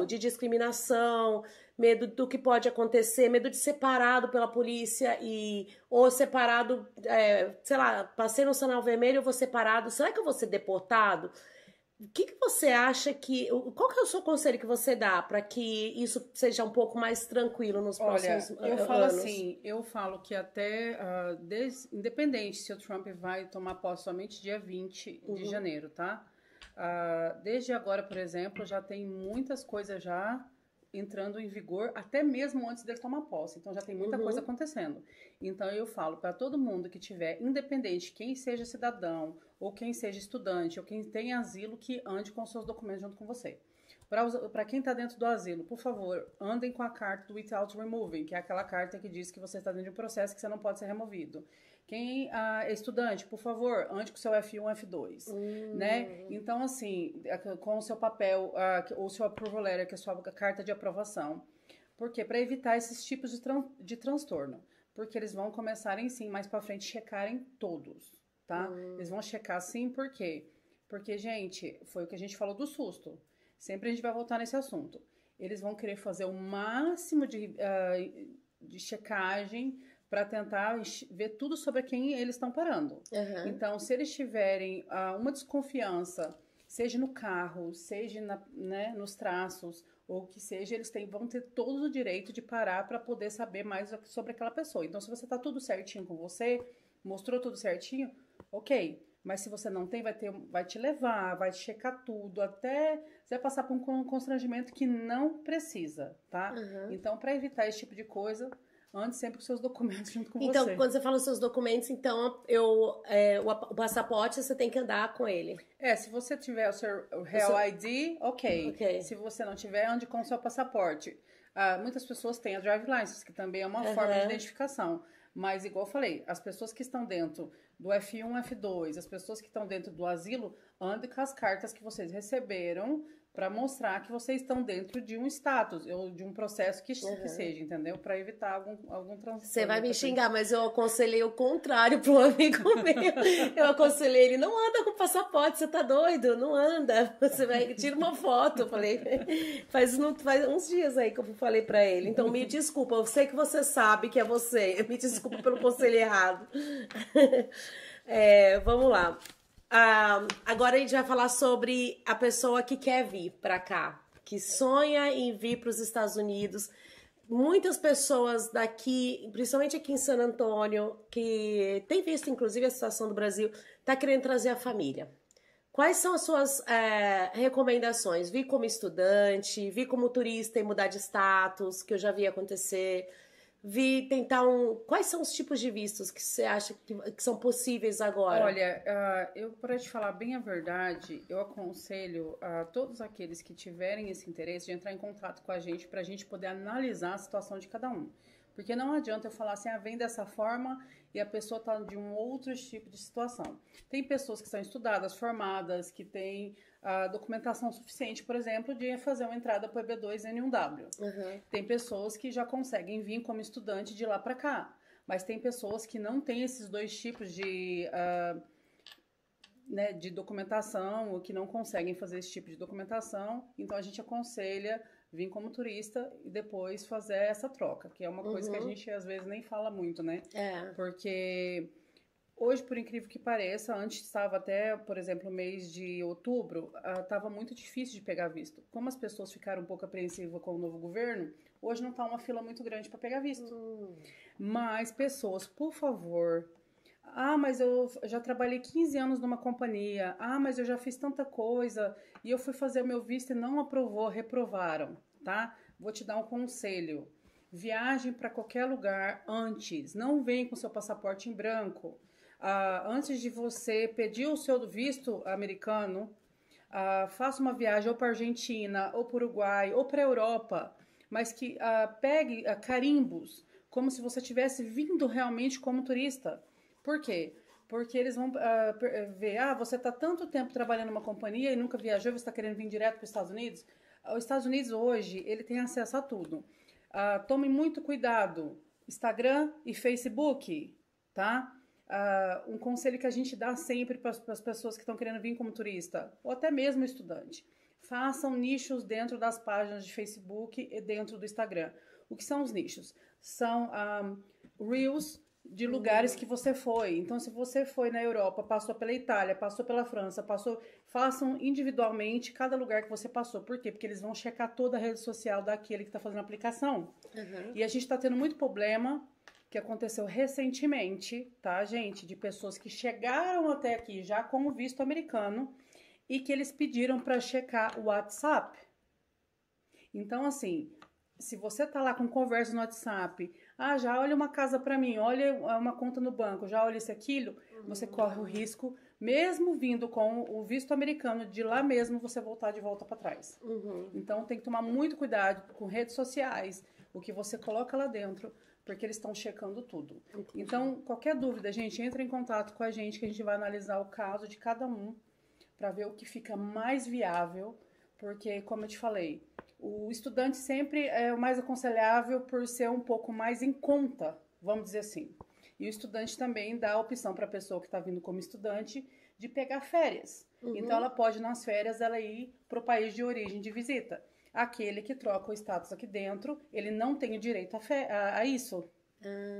de discriminação, medo do que pode acontecer, medo de ser parado pela polícia ou separado, sei lá, passei no sinal vermelho, eu vou ser parado, será que eu vou ser deportado? O que você acha qual que é o seu conselho que você dá para que isso seja um pouco mais tranquilo nos próximos anos? Eu falo assim, que até, independente se o Trump vai tomar posse somente dia 20 de janeiro, tá? Desde agora, por exemplo, já tem muitas coisas já entrando em vigor, até mesmo antes dele tomar posse. Então já tem muita coisa acontecendo. Então eu falo para todo mundo que tiver, independente, quem seja cidadão, ou quem seja estudante, ou quem tem asilo, que ande com seus documentos junto com você. Para quem está dentro do asilo, por favor, andem com a carta do Without Removing, que é aquela carta que diz que você está dentro de um processo que você não pode ser removido. Quem é estudante, por favor, ande com o seu F1, F2, né? Então, assim, com o seu papel, ou o seu approval letter, que é a sua carta de aprovação. Por quê? Para evitar esses tipos de transtorno. Porque eles vão começarem, sim, mais para frente, checarem todos, tá? Eles vão checar, sim, por quê? Porque, gente, foi o que a gente falou do susto. Sempre a gente vai voltar nesse assunto. Eles vão querer fazer o máximo de checagem para tentar ver tudo sobre quem eles estão parando. Então, se eles tiverem uma desconfiança, seja no carro, seja nos traços, ou que seja, eles vão ter todo o direito de parar para poder saber mais sobre aquela pessoa. Então, se você está tudo certinho com você, mostrou tudo certinho, ok. Mas se você não tem, vai te levar, vai checar tudo, até você vai passar por um constrangimento que não precisa, tá? Então, para evitar esse tipo de coisa, ande sempre com seus documentos junto com você. Então, quando você fala os seus documentos, então o passaporte você tem que andar com ele. Se você tiver o seu Real ID, ok. Se você não tiver, ande com o seu passaporte. Muitas pessoas têm a Drive License, que também é uma forma de identificação. Mas, igual eu falei, as pessoas que estão dentro do F1, F2, as pessoas que estão dentro do asilo, andem com as cartas que vocês receberam para mostrar que vocês estão dentro de um status, ou de um processo que seja, entendeu? Para evitar algum transtorno. Você vai me xingar, mas eu aconselhei o contrário para um amigo meu. Eu aconselhei ele, não anda com passaporte, você tá doido? Não anda. Você vai, tira uma foto. Eu falei, faz uns dias aí que eu falei para ele. Então me desculpa, eu sei que você sabe que é você. Me desculpa pelo conselho errado. Vamos lá. Agora a gente vai falar sobre a pessoa que quer vir para cá, que sonha em vir para os Estados Unidos. Muitas pessoas daqui, principalmente aqui em San Antônio, que tem visto inclusive a situação do Brasil, tá querendo trazer a família. Quais são as suas recomendações? Vir como estudante, vir como turista e mudar de status, que eu já vi acontecer. Vi tentar Quais são os tipos de vistos que você acha que são possíveis agora? Olha, eu, para te falar bem a verdade, eu aconselho a todos aqueles que tiverem esse interesse de entrar em contato com a gente para a gente poder analisar a situação de cada um. Porque não adianta eu falar assim, vem dessa forma e a pessoa está de um outro tipo de situação. Tem pessoas que são estudadas, formadas, que têm a documentação suficiente, por exemplo, de fazer uma entrada para o EB2N1W. Tem pessoas que já conseguem vir como estudante de lá para cá, mas tem pessoas que não têm esses dois tipos de documentação, ou que não conseguem fazer esse tipo de documentação, então a gente aconselha vir como turista e depois fazer essa troca, que é uma coisa que a gente às vezes nem fala muito, né? Porque hoje, por incrível que pareça, antes estava até, por exemplo, o mês de outubro, estava muito difícil de pegar visto. Como as pessoas ficaram um pouco apreensivas com o novo governo, hoje não está uma fila muito grande para pegar visto. Mas pessoas, por favor... mas eu já trabalhei 15 anos numa companhia. Mas eu já fiz tanta coisa e eu fui fazer o meu visto e não aprovou, reprovaram, tá? Vou te dar um conselho. Viagem para qualquer lugar antes. Não vem com seu passaporte em branco. Antes de você pedir o seu visto americano, faça uma viagem ou para Argentina, ou para Uruguai, ou para Europa, mas que pegue carimbos, como se você tivesse vindo realmente como turista. Por quê? Porque eles vão ver, você está tanto tempo trabalhando numa companhia e nunca viajou, você está querendo vir direto para os Estados Unidos? Os Estados Unidos hoje, ele tem acesso a tudo. Tome muito cuidado, Instagram e Facebook, tá? Um conselho que a gente dá sempre para as pessoas que estão querendo vir como turista, ou até mesmo estudante. Façam nichos dentro das páginas de Facebook e dentro do Instagram. O que são os nichos? São Reels de lugares que você foi. Então, se você foi na Europa, passou pela Itália, passou pela França, façam individualmente cada lugar que você passou. Por quê? Porque eles vão checar toda a rede social daquele que está fazendo a aplicação. E a gente está tendo muito problema, que aconteceu recentemente, tá, gente? De pessoas que chegaram até aqui já com o visto americano e que eles pediram para checar o WhatsApp. Então, assim, se você tá lá com conversa no WhatsApp, já olha uma casa para mim, olha uma conta no banco, já olha isso, aquilo, você corre o risco, mesmo vindo com o visto americano de lá mesmo, você voltar de volta para trás. Então, tem que tomar muito cuidado com redes sociais, o que você coloca lá dentro, porque eles estão checando tudo. Então, qualquer dúvida, gente, entra em contato com a gente, que a gente vai analisar o caso de cada um, para ver o que fica mais viável, porque, como eu te falei, o estudante sempre é o mais aconselhável por ser um pouco mais em conta, vamos dizer assim. E o estudante também dá a opção para a pessoa que está vindo como estudante de pegar férias. Então, ela pode, nas férias, ela ir para o país de origem de visita. Aquele que troca o status aqui dentro, ele não tem o direito a isso.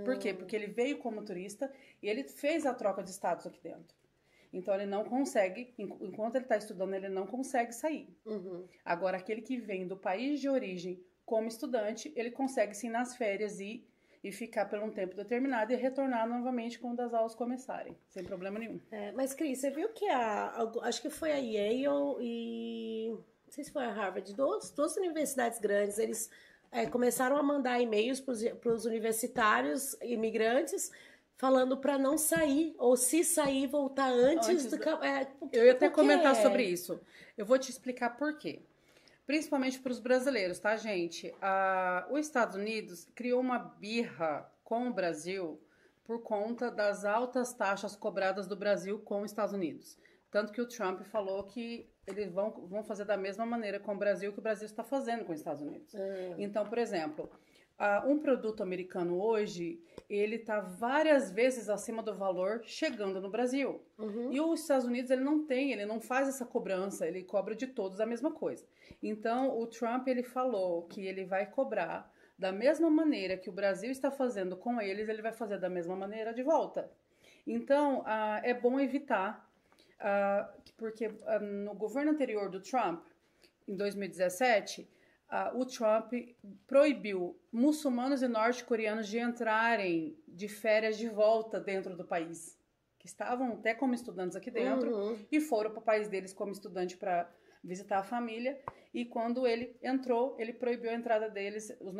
Por quê? Porque ele veio como turista e ele fez a troca de status aqui dentro. Então, ele não consegue, enquanto ele está estudando, ele não consegue sair. Agora, aquele que vem do país de origem como estudante, ele consegue sim nas férias ir e ficar por um tempo determinado e retornar novamente quando as aulas começarem, sem problema nenhum. Mas, Cris, você viu que acho que foi a Yale e... não sei se foi a Harvard, duas universidades grandes, eles começaram a mandar e-mails para os universitários imigrantes falando para não sair, ou se sair, voltar antes do... Eu ia até comentar sobre isso. Eu vou te explicar por quê. Principalmente para os brasileiros, tá, gente? Os Estados Unidos criou uma birra com o Brasil por conta das altas taxas cobradas do Brasil com os Estados Unidos. Tanto que o Trump falou que eles vão fazer da mesma maneira com o Brasil que o Brasil está fazendo com os Estados Unidos. Então, por exemplo, um produto americano hoje, ele está várias vezes acima do valor chegando no Brasil. E os Estados Unidos, ele não faz essa cobrança, ele cobra de todos a mesma coisa. Então, o Trump, ele falou que ele vai cobrar da mesma maneira que o Brasil está fazendo com eles, ele vai fazer da mesma maneira de volta. Então, é bom evitar, porque no governo anterior do Trump, em 2017, o Trump proibiu muçulmanos e norte-coreanos de entrarem de férias de volta dentro do país, que estavam até como estudantes aqui dentro e foram para o país deles como estudante para visitar a família. E quando ele entrou, ele proibiu a entrada deles, os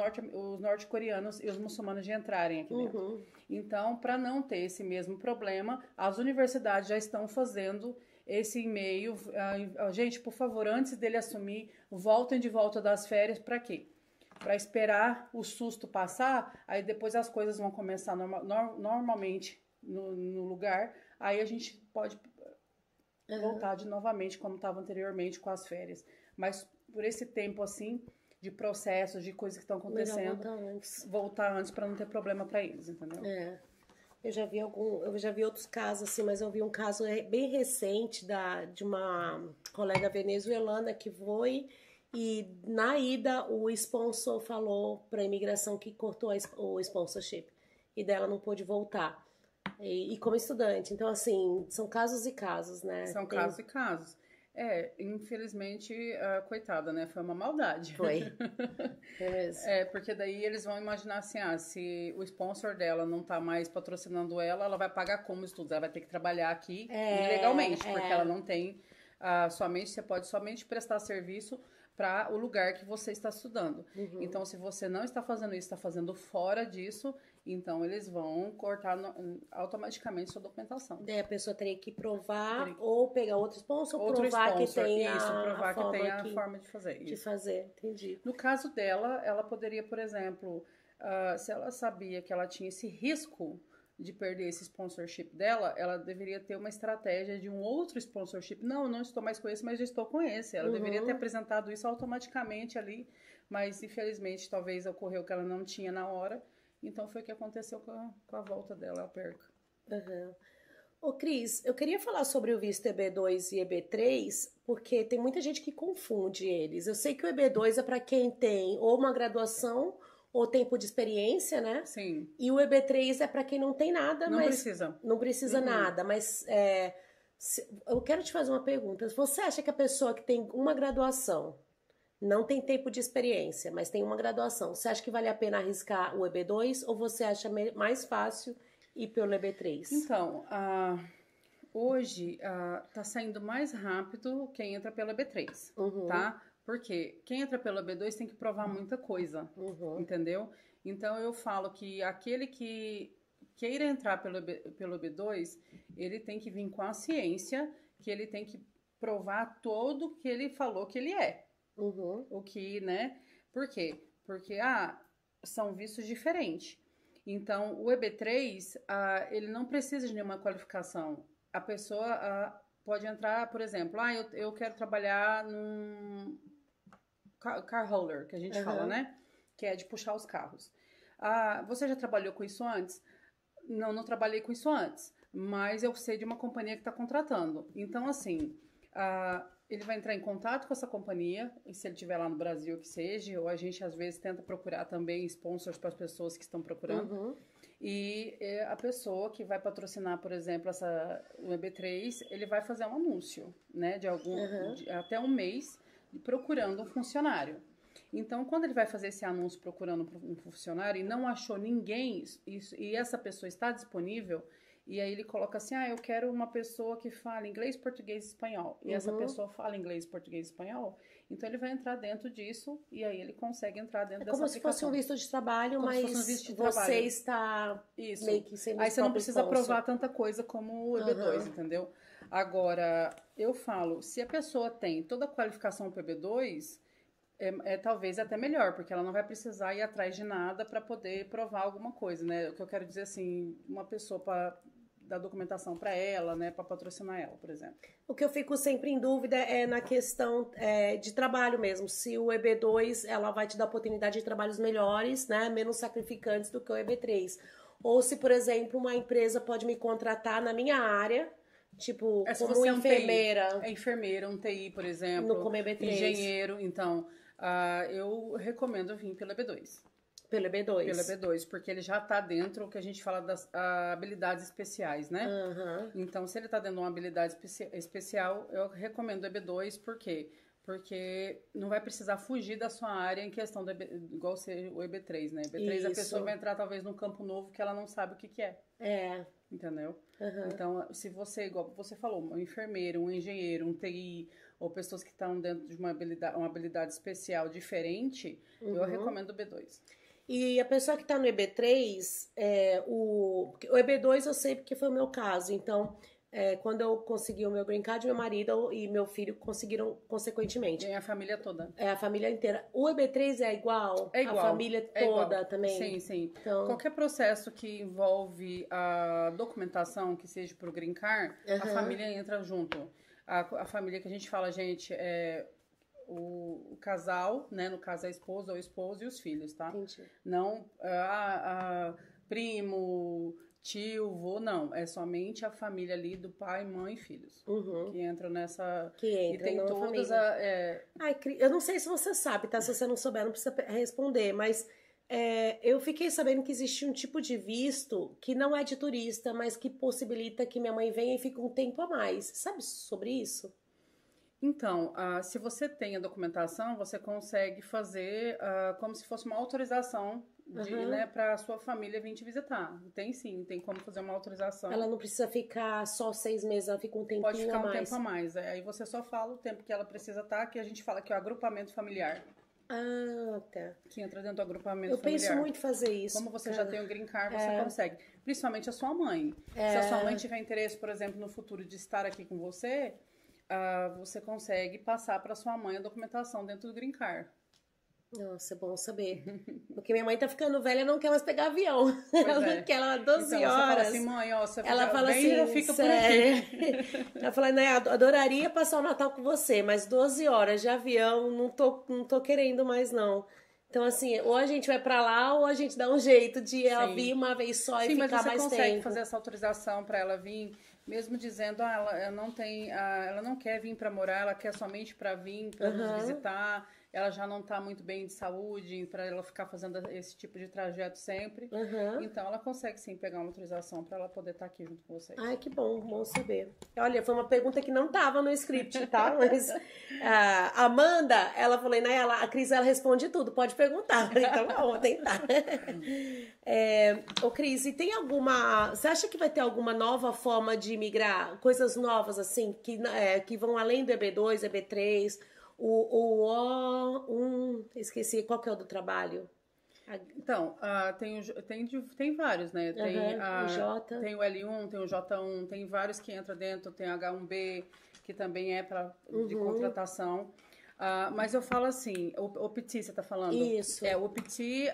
norte-coreanos e os muçulmanos de entrarem aqui dentro. Então, para não ter esse mesmo problema, as universidades já estão fazendo esse e-mail. Gente, por favor, antes dele assumir, voltem de volta das férias. Para quê? Para esperar o susto passar, aí depois as coisas vão começar normalmente no lugar, aí a gente pode voltar novamente como estava anteriormente com as férias. Mas por esse tempo assim, de processos, de coisas que estão acontecendo, voltar antes para não ter problema para eles, entendeu? Eu já vi outros casos assim, mas eu vi um caso bem recente de uma colega venezuelana que foi e na ida o sponsor falou para a imigração que cortou o sponsorship e dela não pôde voltar. E como estudante. Então, assim, são casos e casos, né? São casos e casos. Infelizmente, coitada, né? Foi uma maldade. Foi mesmo. Porque daí eles vão imaginar assim, se o sponsor dela não tá mais patrocinando ela, ela vai pagar como estudos? Ela vai ter que trabalhar aqui ilegalmente, porque ela não tem você pode somente prestar serviço para o lugar que você está estudando. Então, se você não está fazendo isso, está fazendo fora disso, então eles vão cortar automaticamente sua documentação. A pessoa teria que provar ou pegar outro sponsor, ou provar que tem a forma de fazer isso. De fazer, entendi. No caso dela, ela poderia, por exemplo, se ela sabia que ela tinha esse risco de perder esse sponsorship dela, ela deveria ter uma estratégia de um outro sponsorship. Não estou mais com esse, mas já estou com esse. Ela deveria ter apresentado isso automaticamente ali, mas infelizmente talvez ocorreu que ela não tinha na hora. Então foi o que aconteceu com a volta dela, a perca. Ô Cris, eu queria falar sobre o visto EB2 e EB3, porque tem muita gente que confunde eles. Eu sei que o EB2 é para quem tem ou uma graduação ou tempo de experiência, né? Sim. E o EB3 é para quem não tem nada, não precisa nada, mas eu quero te fazer uma pergunta. Você acha que a pessoa que tem uma graduação, não tem tempo de experiência, mas tem uma graduação, você acha que vale a pena arriscar o EB2 ou você acha mais fácil ir pelo EB3? Então, hoje tá saindo mais rápido quem entra pelo EB3, tá? Porque quem entra pelo EB2 tem que provar muita coisa, entendeu? Então, eu falo que aquele que queira entrar pelo EB2, ele tem que vir com a ciência, que ele tem que provar todo que ele falou que ele é. O que, né? Por quê? Porque, são vistos diferentes. Então, o EB3, ele não precisa de nenhuma qualificação. A pessoa pode entrar, por exemplo, eu quero trabalhar num car hauler, que a gente fala, né? Que é de puxar os carros. Você já trabalhou com isso antes? Não trabalhei com isso antes, mas eu sei de uma companhia que está contratando. Então, assim, ele vai entrar em contato com essa companhia, e se ele estiver lá no Brasil, que seja, ou a gente às vezes tenta procurar também sponsors para as pessoas que estão procurando. E a pessoa que vai patrocinar, por exemplo, o EB3, ele vai fazer um anúncio, né, de até um mês, procurando um funcionário. Então, quando ele vai fazer esse anúncio procurando um funcionário e não achou ninguém, e essa pessoa está disponível, e aí ele coloca assim, eu quero uma pessoa que fala inglês, português e espanhol. E essa pessoa fala inglês, português e espanhol, então ele vai entrar dentro disso e aí ele consegue entrar dentro dessa aplicação. Como se fosse um visto de trabalho, mas você está meio que sendo aí você não precisa provar tanta coisa como o EB2, entendeu? Agora, eu falo, se a pessoa tem toda a qualificação para o EB2, talvez até melhor, porque ela não vai precisar ir atrás de nada para poder provar alguma coisa, né? O que eu quero dizer assim, uma pessoa para dar documentação para ela, né, para patrocinar ela, por exemplo. O que eu fico sempre em dúvida é na questão de trabalho mesmo. Se o EB2 ela vai te dar oportunidade de trabalhos melhores, né, menos sacrificantes do que o EB3. Ou se, por exemplo, uma empresa pode me contratar na minha área, tipo, como enfermeira. Enfermeira, um TI, por exemplo. No como EB3. Engenheiro, então, eu recomendo vir pelo EB2. Pelo EB2. Pelo EB2, porque ele já está dentro do que a gente fala das habilidades especiais, né? Então, se ele está dentro de uma habilidade especial, eu recomendo o EB2, por quê? Porque não vai precisar fugir da sua área em questão do igual ser o EB3, né? EB3 Isso. A pessoa vai entrar talvez num campo novo que ela não sabe o que é. Entendeu? Então, se você, igual você falou, um enfermeiro, um engenheiro, um TI, ou pessoas que estão dentro de uma habilidade especial diferente, eu recomendo o EB2. E a pessoa que está no EB3, o EB2 eu sei porque foi o meu caso. Então, quando eu consegui o meu green card, meu marido e meu filho conseguiram consequentemente. E a família toda. A família inteira. O EB3 é igual? É igual. A família toda também? Sim, sim. Então... Qualquer processo que envolve a documentação, que seja para o green card, a família entra junto. A família que a gente fala, gente, o casal, né? No caso, a esposa ou o esposo e os filhos, tá? Entendi. Não primo, tio, vô, não. É somente a família ali do pai, mãe e filhos. Que entram nessa... Que entra, e tem todas Ai, eu não sei se você sabe, tá? Se você não souber, não precisa responder, mas... eu fiquei sabendo que existe um tipo de visto que não é de turista, mas que possibilita que minha mãe venha e fique um tempo a mais. Sabe sobre isso? Então, se você tem a documentação, você consegue fazer como se fosse uma autorização né, para a sua família vir te visitar. Tem sim, tem como fazer uma autorização. Ela não precisa ficar só 6 meses, ela fica um tempinho a mais. Pode ficar um tempo a mais. Aí você só fala o tempo que ela precisa estar, que a gente fala que é o agrupamento familiar. Tá. Que entra dentro do agrupamento familiar. Eu penso muito em fazer isso. Como você já tem o green card, você consegue. Principalmente a sua mãe. Se a sua mãe tiver interesse, por exemplo, no futuro de estar aqui com você, você consegue passar para sua mãe a documentação dentro do green card. Nossa, é bom saber. Porque minha mãe tá ficando velha e não quer mais pegar avião. Ela não quer, ela 12 então, horas. Você fala assim, mãe, você ela fala assim, já fica por aqui. Ela fala, né, adoraria passar o Natal com você, mas 12 horas de avião, não tô querendo mais, não. Então, assim, ou a gente vai pra lá, ou a gente dá um jeito de ela vir uma vez só e ficar mais tempo. Sim, mas você consegue fazer essa autorização pra ela vir, mesmo dizendo, ela não quer vir pra morar, ela quer somente pra vir, pra nos visitar. Ela já não tá muito bem de saúde, para ela ficar fazendo esse tipo de trajeto sempre. Então, ela consegue sim pegar uma autorização para ela poder estar aqui junto com vocês. Ai, que bom saber. Olha, foi uma pergunta que não tava no script, tá? Mas a Amanda, ela falou, né? A Cris, ela responde tudo, pode perguntar. Então, vou tentar. Ô, Cris, e tem alguma... Você acha que vai ter alguma nova forma de migrar? Coisas novas, assim, que vão além do EB2, EB3... esqueci, qual que é o do trabalho? Então, tem vários, né? Tem o L1, tem o J1, tem vários que entram dentro, tem o H1B, que também é de contratação. Mas eu falo assim, o OPT você está falando? Isso. O OPT,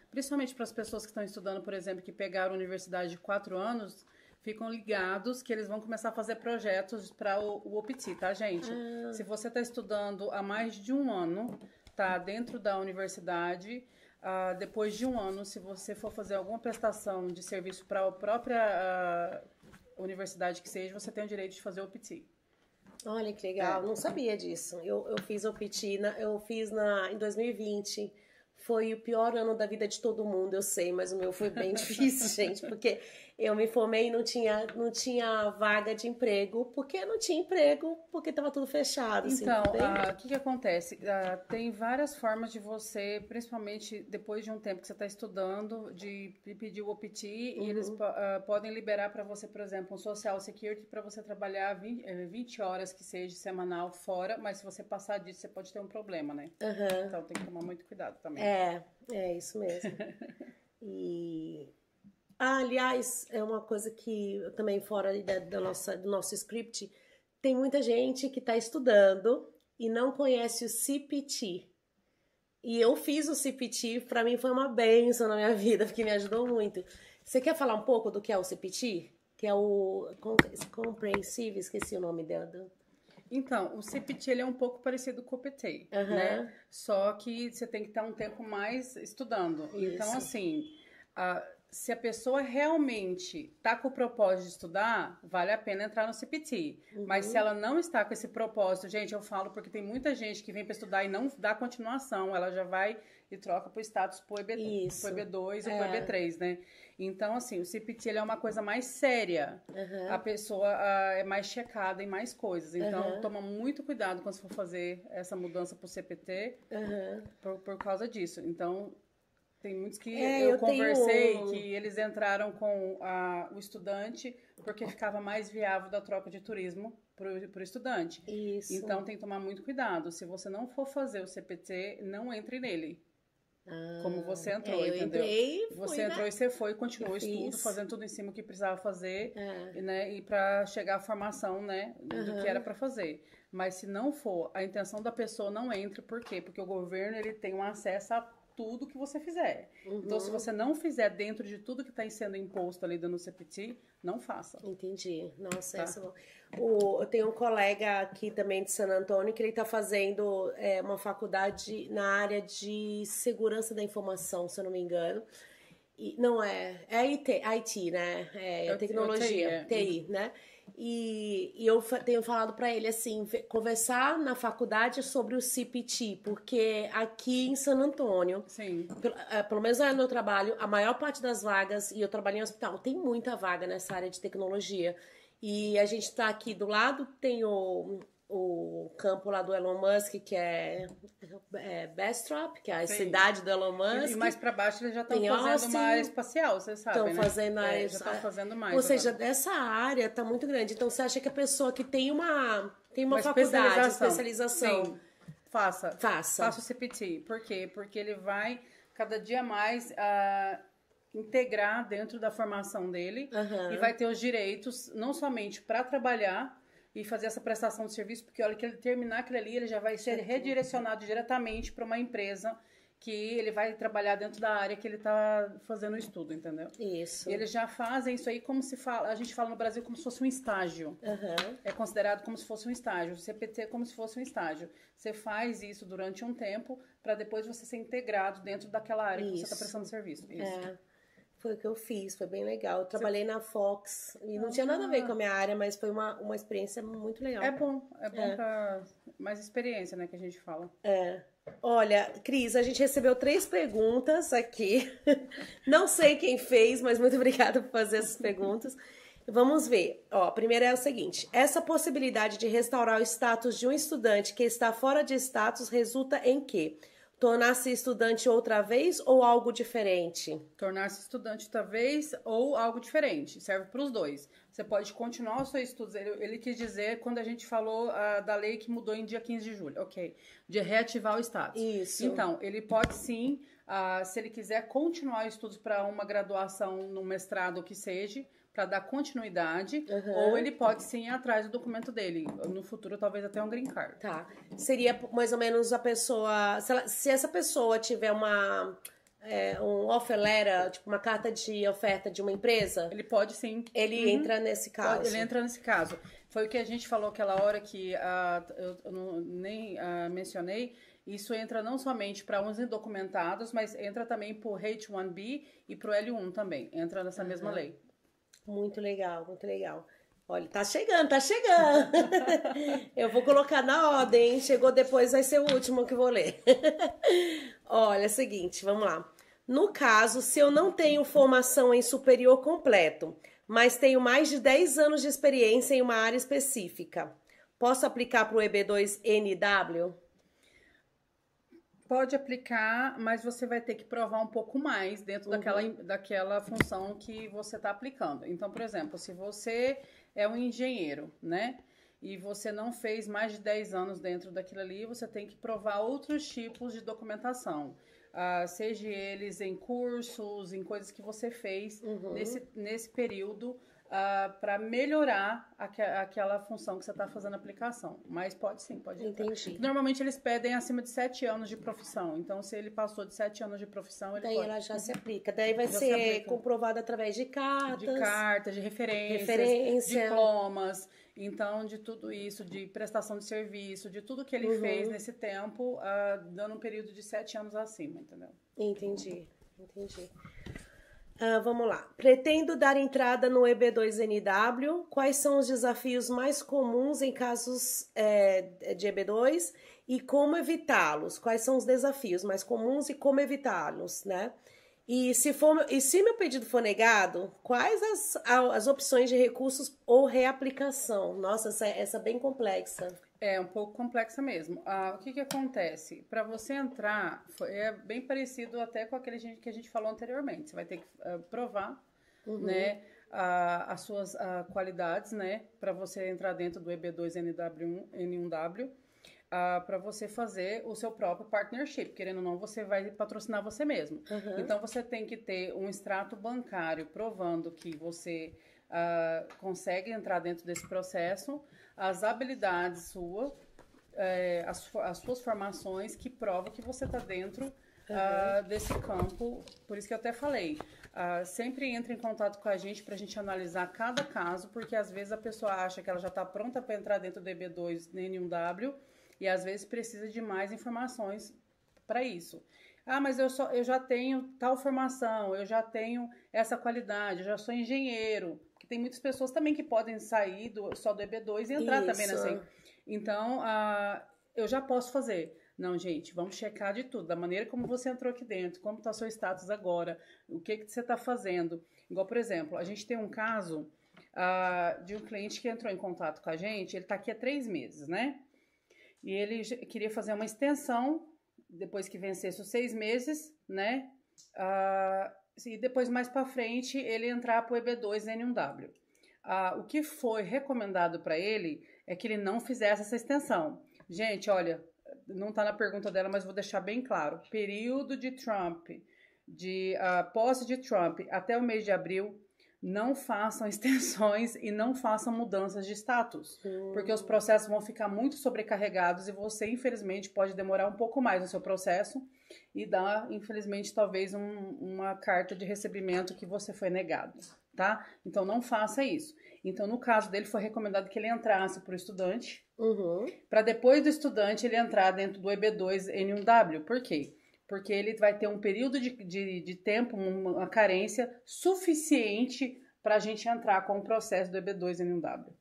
principalmente para as pessoas que estão estudando, por exemplo, que pegaram a universidade de 4 anos... ficam ligados que eles vão começar a fazer projetos para o OPT, tá, gente? Se você está estudando há mais de um ano, tá dentro da universidade, depois de um ano, se você for fazer alguma prestação de serviço para a própria universidade que seja, você tem o direito de fazer o OPT. Olha que legal, não sabia disso. Eu fiz OPT, eu fiz em 2020. Foi o pior ano da vida de todo mundo, eu sei, mas o meu foi bem difícil, gente, porque eu me formei e não tinha vaga de emprego, porque não tinha emprego, porque estava tudo fechado. Então, o que acontece? Tem várias formas de você, principalmente depois de um tempo que você está estudando, de pedir o OPT, e eles podem liberar para você, por exemplo, um Social Security para você trabalhar 20 horas que seja semanal fora, mas se você passar disso, você pode ter um problema, né? Então tem que tomar muito cuidado também. É isso mesmo. Aliás, é uma coisa que também fora do nosso script, tem muita gente que está estudando e não conhece o CPT. E eu fiz o CPT, pra mim foi uma bênção na minha vida, porque me ajudou muito. Você quer falar um pouco do que é o CPT? Que é o Comprehensive, esqueci o nome dela. Então, o CPT ele é um pouco parecido com o PT, né? Só que você tem que estar um tempo mais estudando. Isso. Então, assim, se a pessoa realmente está com o propósito de estudar, vale a pena entrar no CPT. Mas se ela não está com esse propósito, gente, eu falo porque tem muita gente que vem para estudar e não dá continuação, ela já vai e troca pro status pro EB2 ou pro EB3, né? Então, assim, o CPT ele é uma coisa mais séria. A pessoa é mais checada em mais coisas. Então, toma muito cuidado quando você for fazer essa mudança pro CPT por causa disso. Então, tem muitos que eu conversei que eles entraram com o estudante porque ficava mais viável da troca de turismo pro estudante. Isso. Então, tem que tomar muito cuidado. Se você não for fazer o CPT, não entre nele. Como você entrou, eu entendeu? Entrei, você entrou e você foi, continuou o estudo, fazendo tudo em cima que precisava fazer, né? E para chegar à formação, né? Do que era para fazer. Mas se não for, a intenção da pessoa não entra. Por quê? Porque o governo ele tem um acesso a tudo que você fizer. Então, se você não fizer dentro de tudo que está sendo imposto ali no CPT, não faça. Entendi. Nossa, eu tenho um colega aqui também de San Antônio que ele está fazendo uma faculdade na área de segurança da informação, se eu não me engano. E, não é IT, né? É tecnologia, TI, né? E eu tenho falado para ele assim, conversar na faculdade sobre o CPT, porque aqui em San Antônio, pelo menos no meu trabalho, a maior parte das vagas, e eu trabalho em hospital, tem muita vaga nessa área de tecnologia. E a gente tá aqui do lado, tem o campo lá do Elon Musk, que é Bastrop, que é a cidade do Elon Musk. E mais para baixo eles já estão fazendo uma área espacial, você sabe, né? Já estão fazendo mais. Ou seja, essa área está muito grande. Então, você acha que a pessoa que tem uma faculdade, especialização... Faça o CPT. Por quê? Porque ele vai cada dia mais integrar dentro da formação dele e vai ter os direitos, não somente para trabalhar e fazer essa prestação de serviço, porque olha que ele terminar aquilo ali, ele já vai ser redirecionado diretamente para uma empresa que ele vai trabalhar dentro da área que ele está fazendo o estudo, entendeu? Isso. E eles já fazem isso aí como se fala, a gente fala no Brasil como se fosse um estágio. É considerado como se fosse um estágio. O CPT é como se fosse um estágio. Você faz isso durante um tempo para depois você ser integrado dentro daquela área que você está prestando serviço. Isso. Foi o que eu fiz, foi bem legal. Eu trabalhei na Fox e não tinha nada a ver com a minha área, mas foi uma experiência muito legal. É bom pra mais experiência, né, que a gente fala. Olha, Cris, a gente recebeu 3 perguntas aqui. Não sei quem fez, mas muito obrigada por fazer essas perguntas. Vamos ver. A primeira é o seguinte: essa possibilidade de restaurar o status de um estudante que está fora de status resulta em quê? Tornar-se estudante outra vez ou algo diferente? Tornar-se estudante outra vez ou algo diferente. Serve para os dois. Você pode continuar os seus estudos. Ele quis dizer, quando a gente falou da lei que mudou em dia 15 de julho, de reativar o status. Isso. Então, ele pode sim, se ele quiser continuar estudos para uma graduação no mestrado, o que seja, para dar continuidade, ou ele pode sim ir atrás do documento dele. No futuro, talvez até um green card. Tá. Seria mais ou menos a pessoa... Se essa pessoa tiver um offer letter, tipo uma carta de oferta de uma empresa... Ele pode sim. Ele entra nesse caso. Ele entra nesse caso. Foi o que a gente falou aquela hora que eu nem mencionei. Isso entra não somente para uns indocumentados, mas entra também para o H1B e para o L1 também. Entra nessa mesma lei. Muito legal, muito legal. Olha, tá chegando. Eu vou colocar na ordem, hein? Chegou depois, vai ser o último que vou ler. Olha, é o seguinte, vamos lá. No caso, se eu não tenho formação em superior completo, mas tenho mais de 10 anos de experiência em uma área específica, posso aplicar para o EB2NW? Pode aplicar, mas você vai ter que provar um pouco mais dentro daquela função que você está aplicando. Então, por exemplo, se você é um engenheiro, né? E você não fez mais de 10 anos dentro daquilo ali, você tem que provar outros tipos de documentação. Seja eles em cursos, em coisas que você fez nesse período para melhorar aquela função que você está fazendo a aplicação. Mas pode sim, pode entrar. Entendi. Normalmente eles pedem acima de 7 anos de profissão. Então, se ele passou de 7 anos de profissão, ele daí pode. ela já se aplica. Daí vai Já ser comprovado através de cartas. De cartas, de referências, Referência. diplomas. Então, de tudo isso, de prestação de serviço, de tudo que ele fez nesse tempo, dando um período de 7 anos acima, entendeu? Entendi. Vamos lá. Pretendo dar entrada no EB2NW. Quais são os desafios mais comuns em casos de EB2 e como evitá-los? Quais são os desafios mais comuns e como evitá-los, né? E se meu pedido for negado, quais as opções de recursos ou reaplicação? Nossa, essa é bem complexa. É um pouco complexa mesmo. O que acontece? Para você entrar, é bem parecido até com aquele que a gente falou anteriormente. Você vai ter que provar, né, as suas qualidades, né, para você entrar dentro do EB2N1W, para você fazer o seu próprio partnership. Querendo ou não, você vai patrocinar você mesmo. Então, você tem que ter um extrato bancário provando que você consegue entrar dentro desse processo, as habilidades suas, as suas formações que provam que você está dentro desse campo. Por isso que eu até falei, sempre entre em contato com a gente para a gente analisar cada caso, porque às vezes a pessoa acha que ela já está pronta para entrar dentro do EB2N1W e às vezes precisa de mais informações para isso. Mas eu já tenho tal formação, eu já tenho essa qualidade, eu já sou engenheiro. Tem muitas pessoas também que podem sair só do EB2 e entrar também nessa. Então, eu já posso fazer. Não, gente, vamos checar de tudo. Da maneira como você entrou aqui dentro, como está o seu status agora, o que você está fazendo. Igual, por exemplo, a gente tem um caso de um cliente que entrou em contato com a gente, ele está aqui há 3 meses, né? E ele queria fazer uma extensão, depois que vencesse os 6 meses, né? E depois, mais para frente, ele entrar para o EB2N1W. O que foi recomendado para ele é que ele não fizesse essa extensão. Gente, olha, não está na pergunta dela, mas vou deixar bem claro. Período de Trump, de posse de Trump até o mês de abril, não façam extensões e não façam mudanças de status, porque os processos vão ficar muito sobrecarregados e você, infelizmente, pode demorar um pouco mais no seu processo e dar, infelizmente, talvez uma carta de recebimento que você foi negado, tá? Então, não faça isso. Então, no caso dele, foi recomendado que ele entrasse para o estudante, para depois do estudante ele entrar dentro do EB2N1W. Por quê? Porque ele vai ter um período de tempo, uma carência suficiente para a gente entrar com o processo do EB2N1W.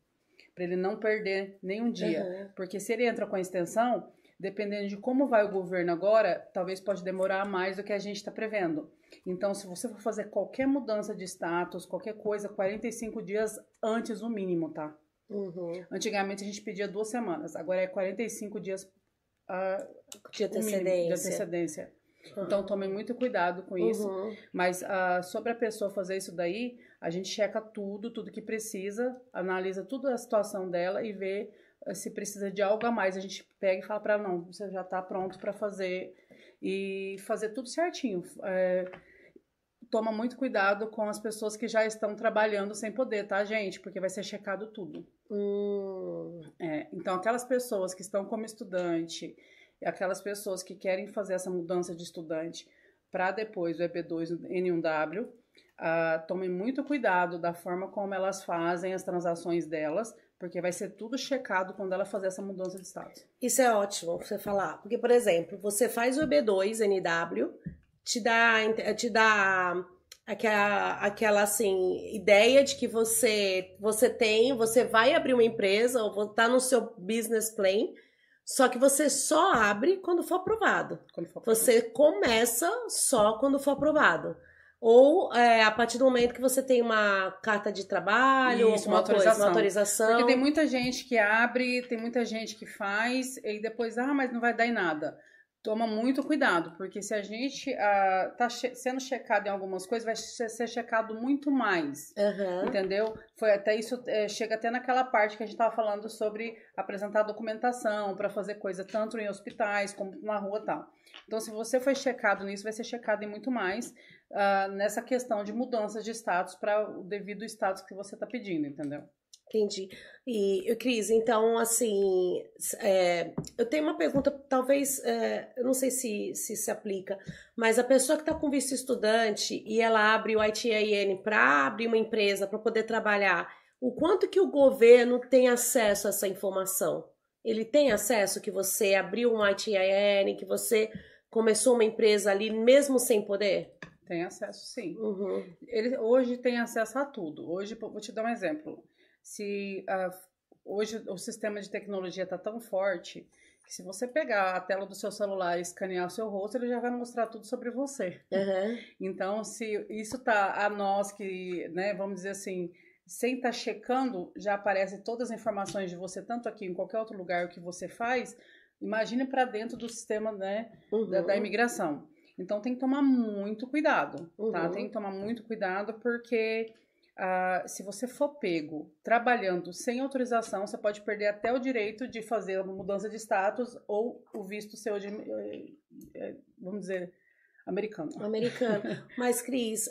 Para ele não perder nenhum dia. Porque se ele entra com a extensão, dependendo de como vai o governo agora, talvez pode demorar mais do que a gente está prevendo. Então, se você for fazer qualquer mudança de status, qualquer coisa, 45 dias antes o mínimo, tá? Antigamente a gente pedia 2 semanas, agora é 45 dias de antecedência. De antecedência. Então, tomem muito cuidado com isso. Mas sobre a pessoa fazer isso daí, a gente checa tudo que precisa, analisa toda a situação dela e vê se precisa de algo a mais. A gente pega e fala para ela, não, você já está pronto para fazer e fazer tudo certinho. Toma muito cuidado com as pessoas que já estão trabalhando sem poder, tá, gente? Porque vai ser checado tudo. Então, aquelas pessoas que estão como estudante, aquelas pessoas que querem fazer essa mudança de estudante para depois o EB2N1W, tomem muito cuidado da forma como elas fazem as transações delas, porque vai ser tudo checado quando ela fazer essa mudança de status. Isso é ótimo você falar, porque, por exemplo, você faz o EB2NW, te dá aquela assim, ideia de que você vai abrir uma empresa ou tá no seu business plan, só que você só abre quando for aprovado. Você começa só quando for aprovado. Ou a partir do momento que você tem uma carta de trabalho, isso, uma autorização. Porque tem muita gente que abre, tem muita gente que faz, e depois, mas não vai dar em nada. Toma muito cuidado, porque se a gente tá sendo checado em algumas coisas, vai ser checado muito mais, entendeu? Foi até isso, chega até naquela parte que a gente estava falando sobre apresentar documentação para fazer coisa tanto em hospitais como na rua e tal. Então, se você foi checado nisso, vai ser checado em muito mais nessa questão de mudança de status para o devido status que você está pedindo, entendeu? Entendi. E, Cris, então, assim, eu tenho uma pergunta, talvez, eu não sei se aplica, mas a pessoa que está com visto estudante e ela abre o ITIN para abrir uma empresa, para poder trabalhar, o quanto que o governo tem acesso a essa informação? Ele tem acesso que você abriu um ITIN, que você começou uma empresa ali, mesmo sem poder? Tem acesso, sim. Ele hoje tem acesso a tudo. Hoje, vou te dar um exemplo. Hoje o sistema de tecnologia está tão forte que se você pegar a tela do seu celular e escanear o seu rosto, ele já vai mostrar tudo sobre você. Então, se isso está a nós que, né, vamos dizer assim, sem estar checando, já aparecem todas as informações de você, tanto aqui em qualquer outro lugar que você faz, imagine para dentro do sistema, né, da imigração. Então, tem que tomar muito cuidado, tá? Tem que tomar muito cuidado porque... se você for pego trabalhando sem autorização, você pode perder até o direito de fazer uma mudança de status ou o visto seu de, vamos dizer, americano. Mas, Cris,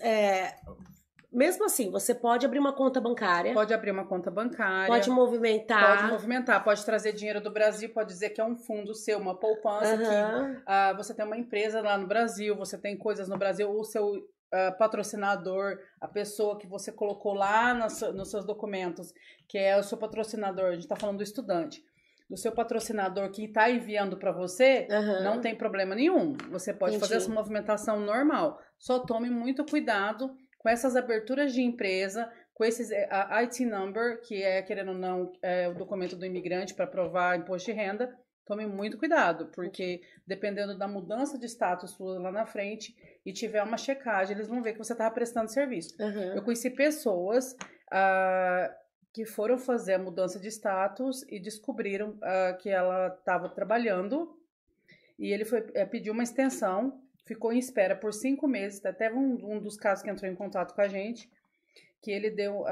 mesmo assim, você pode abrir uma conta bancária. Pode abrir uma conta bancária. Pode movimentar. Pode movimentar, pode trazer dinheiro do Brasil, pode dizer que é um fundo seu, uma poupança, que você tem uma empresa lá no Brasil, você tem coisas no Brasil, o seu... patrocinador, a pessoa que você colocou lá nos seus documentos, que é o seu patrocinador, a gente está falando do estudante, do seu patrocinador que está enviando para você, não tem problema nenhum. Você pode fazer essa movimentação normal. Só tome muito cuidado com essas aberturas de empresa, com esses IT number, que é, querendo ou não, o documento do imigrante para provar imposto de renda. Tome muito cuidado, porque dependendo da mudança de status sua lá na frente e tiver uma checagem, eles vão ver que você estava prestando serviço. Eu conheci pessoas que foram fazer a mudança de status e descobriram que ela estava trabalhando e ele pediu uma extensão, ficou em espera por 5 meses, até um dos casos que entrou em contato com a gente, que ele deu,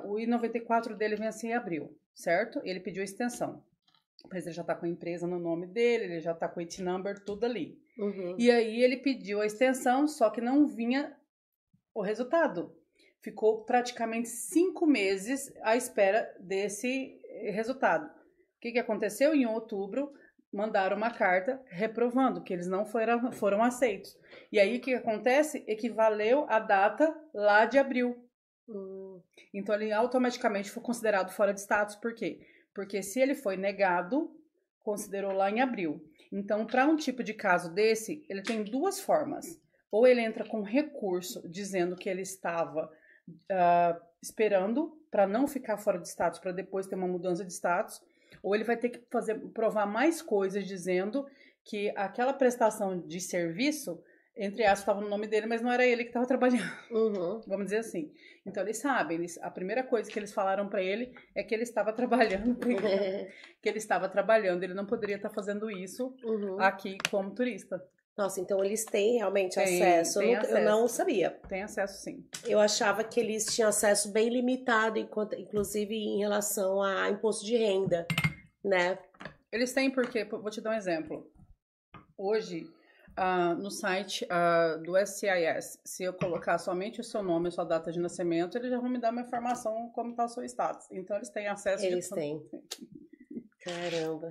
o I-94 dele vencia em abril, certo? Ele pediu extensão. Mas ele já tá com a empresa no nome dele, ele já tá com o IT number, tudo ali. E aí ele pediu a extensão, só que não vinha o resultado. Ficou praticamente 5 meses à espera desse resultado. O que aconteceu? Em outubro, mandaram uma carta reprovando, que eles não foram aceitos. E aí o que acontece? Equivaleu a data lá de abril. Então ele automaticamente foi considerado fora de status. Por quê? Porque se ele foi negado, considerou lá em abril. Então, para um tipo de caso desse, ele tem 2 formas. Ou ele entra com recurso dizendo que ele estava esperando para não ficar fora de status, para depois ter uma mudança de status. Ou ele vai ter que provar mais coisas dizendo que aquela prestação de serviço, entre aspas, estava no nome dele, mas não era ele que estava trabalhando. Vamos dizer assim. Então, eles sabem. A primeira coisa que eles falaram para ele é que ele estava trabalhando. Que ele estava trabalhando. Ele não poderia estar fazendo isso aqui como turista. Nossa, então eles têm realmente acesso. Eu não sabia. Tem acesso, sim. Eu achava que eles tinham acesso bem limitado, inclusive em relação a imposto de renda, né? Eles têm porque, vou te dar um exemplo. Hoje... no site do SCIS, se eu colocar somente o seu nome e sua data de nascimento, eles já vão me dar uma informação como está o seu status. Então, eles têm acesso. Eles têm. Caramba.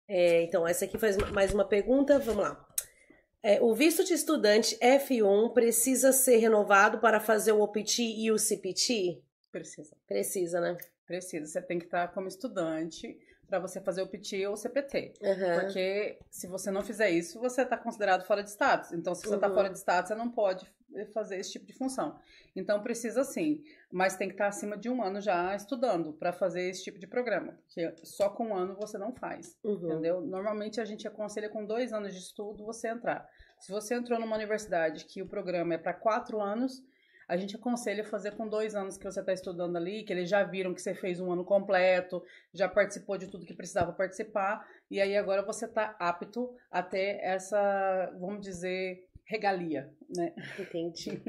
Então, essa aqui faz mais uma pergunta. Vamos lá. O visto de estudante F1 precisa ser renovado para fazer o OPT e o CPT? Precisa. Precisa, né? Precisa. Você tem que estar como estudante para você fazer o PT ou o CPT. Porque se você não fizer isso, você está considerado fora de status. Então, se você está fora de status, você não pode fazer esse tipo de função. Então, precisa sim, mas tem que estar acima de 1 ano já estudando para fazer esse tipo de programa. Porque só com 1 ano você não faz, entendeu? Normalmente, a gente aconselha com 2 anos de estudo você entrar. Se você entrou numa universidade que o programa é para 4 anos, a gente aconselha fazer com 2 anos que você está estudando ali, que eles já viram que você fez um ano completo, já participou de tudo que precisava participar, e aí agora você está apto a ter essa, vamos dizer, regalia, né? Entendi.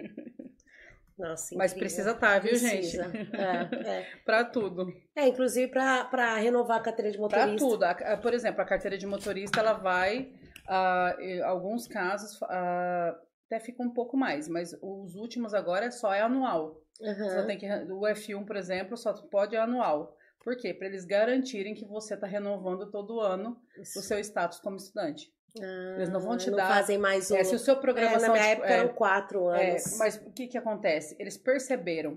Nossa, mas precisa estar, viu, precisa. gente? É. Para tudo. Inclusive para renovar a carteira de motorista. Para tudo. Por exemplo, a carteira de motorista, ela vai, em alguns casos, até fica um pouco mais, mas os últimos agora é anual. Você tem que, o F1, por exemplo, só pode anual. Por quê? Para eles garantirem que você está renovando todo ano o seu status como estudante. Eles não vão te não dar. Fazem mais um. Se o seu programação. Na minha época eram 4 anos. Mas o que acontece? Eles perceberam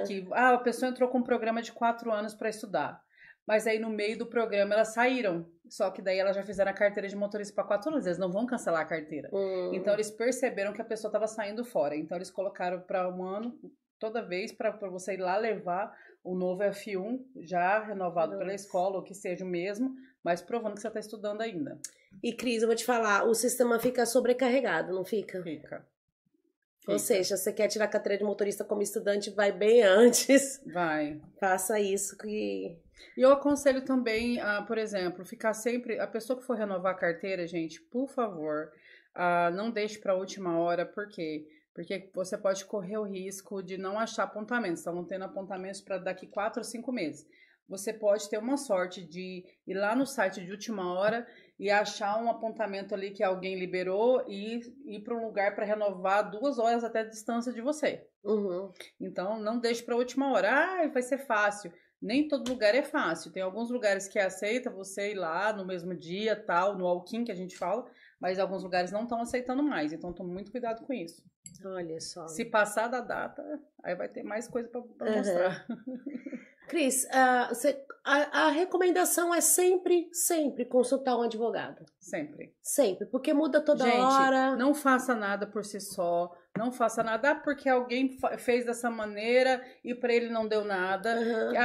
que a pessoa entrou com um programa de 4 anos para estudar. Mas aí no meio do programa elas saíram. Só que daí elas já fizeram a carteira de motorista para 4 anos. Eles não vão cancelar a carteira. Então eles perceberam que a pessoa estava saindo fora. Então eles colocaram para 1 ano toda vez para você ir lá levar o novo F1 já renovado pela escola, ou que seja o mesmo, mas provando que você está estudando ainda. E Cris, eu vou te falar, o sistema fica sobrecarregado, não fica? Fica. Ou seja, você quer tirar a carteira de motorista como estudante, vai bem antes. Vai. Faça isso que... E eu aconselho também, por exemplo, ficar sempre... A pessoa que for renovar a carteira, gente, por favor, não deixe para a última hora, por quê? Porque você pode correr o risco de não achar apontamentos. Estavam tendo apontamentos para daqui 4 ou 5 meses. Você pode ter uma sorte de ir lá no site de última hora e achar um apontamento ali que alguém liberou e ir para um lugar para renovar 2 horas até a distância de você. Então, não deixe para a última hora. Vai ser fácil. Nem todo lugar é fácil. Tem alguns lugares que aceita você ir lá no mesmo dia, tal, no walk-in que a gente fala, mas alguns lugares não estão aceitando mais. Então, tome muito cuidado com isso. Olha só. Se passar da data, aí vai ter mais coisa para mostrar. Cris, a recomendação é sempre consultar um advogado. Sempre, porque muda toda hora. Gente, não faça nada por si só, não faça nada porque alguém fez dessa maneira e para ele não deu nada.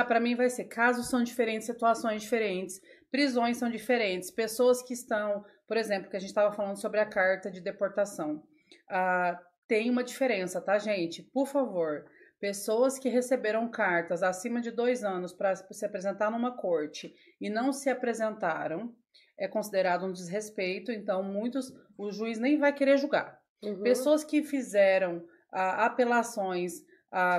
Para mim vai ser, casos são diferentes, situações diferentes, prisões são diferentes, pessoas que estão, por exemplo, que a gente estava falando sobre a carta de deportação. Tem uma diferença, tá, gente? Por favor, pessoas que receberam cartas acima de 2 anos para se apresentar numa corte e não se apresentaram, é considerado um desrespeito, então o juiz nem vai querer julgar. Pessoas que fizeram apelações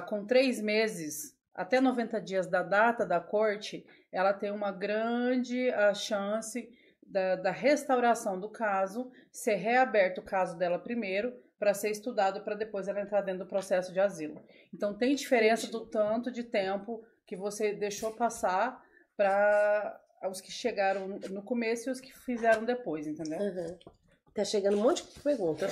com 3 meses, até 90 dias da data da corte, ela tem uma grande chance da restauração do caso, ser reaberto o caso dela primeiro, para ser estudado, para depois ela entrar dentro do processo de asilo. Então, tem diferença do tanto de tempo que você deixou passar para os que chegaram no começo e os que fizeram depois, entendeu? Tá chegando um monte de pergunta.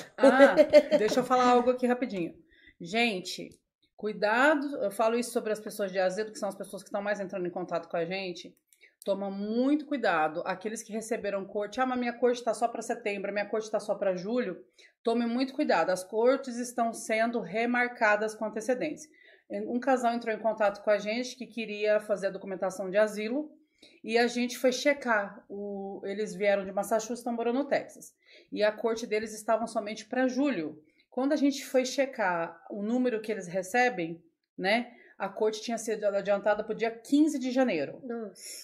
Deixa eu falar algo aqui rapidinho. Gente, cuidado, eu falo isso sobre as pessoas de asilo, que são as pessoas que estão mais entrando em contato com a gente. Toma muito cuidado. Aqueles que receberam corte, mas minha corte está só para setembro, minha corte está só para julho. Tome muito cuidado. As cortes estão sendo remarcadas com antecedência. Um casal entrou em contato com a gente que queria fazer a documentação de asilo e a gente foi checar. Eles vieram de Massachusetts, estão morando no Texas. E a corte deles estava somente para julho. Quando a gente foi checar o número que eles recebem, né? A corte tinha sido adiantada para o dia 15 de janeiro.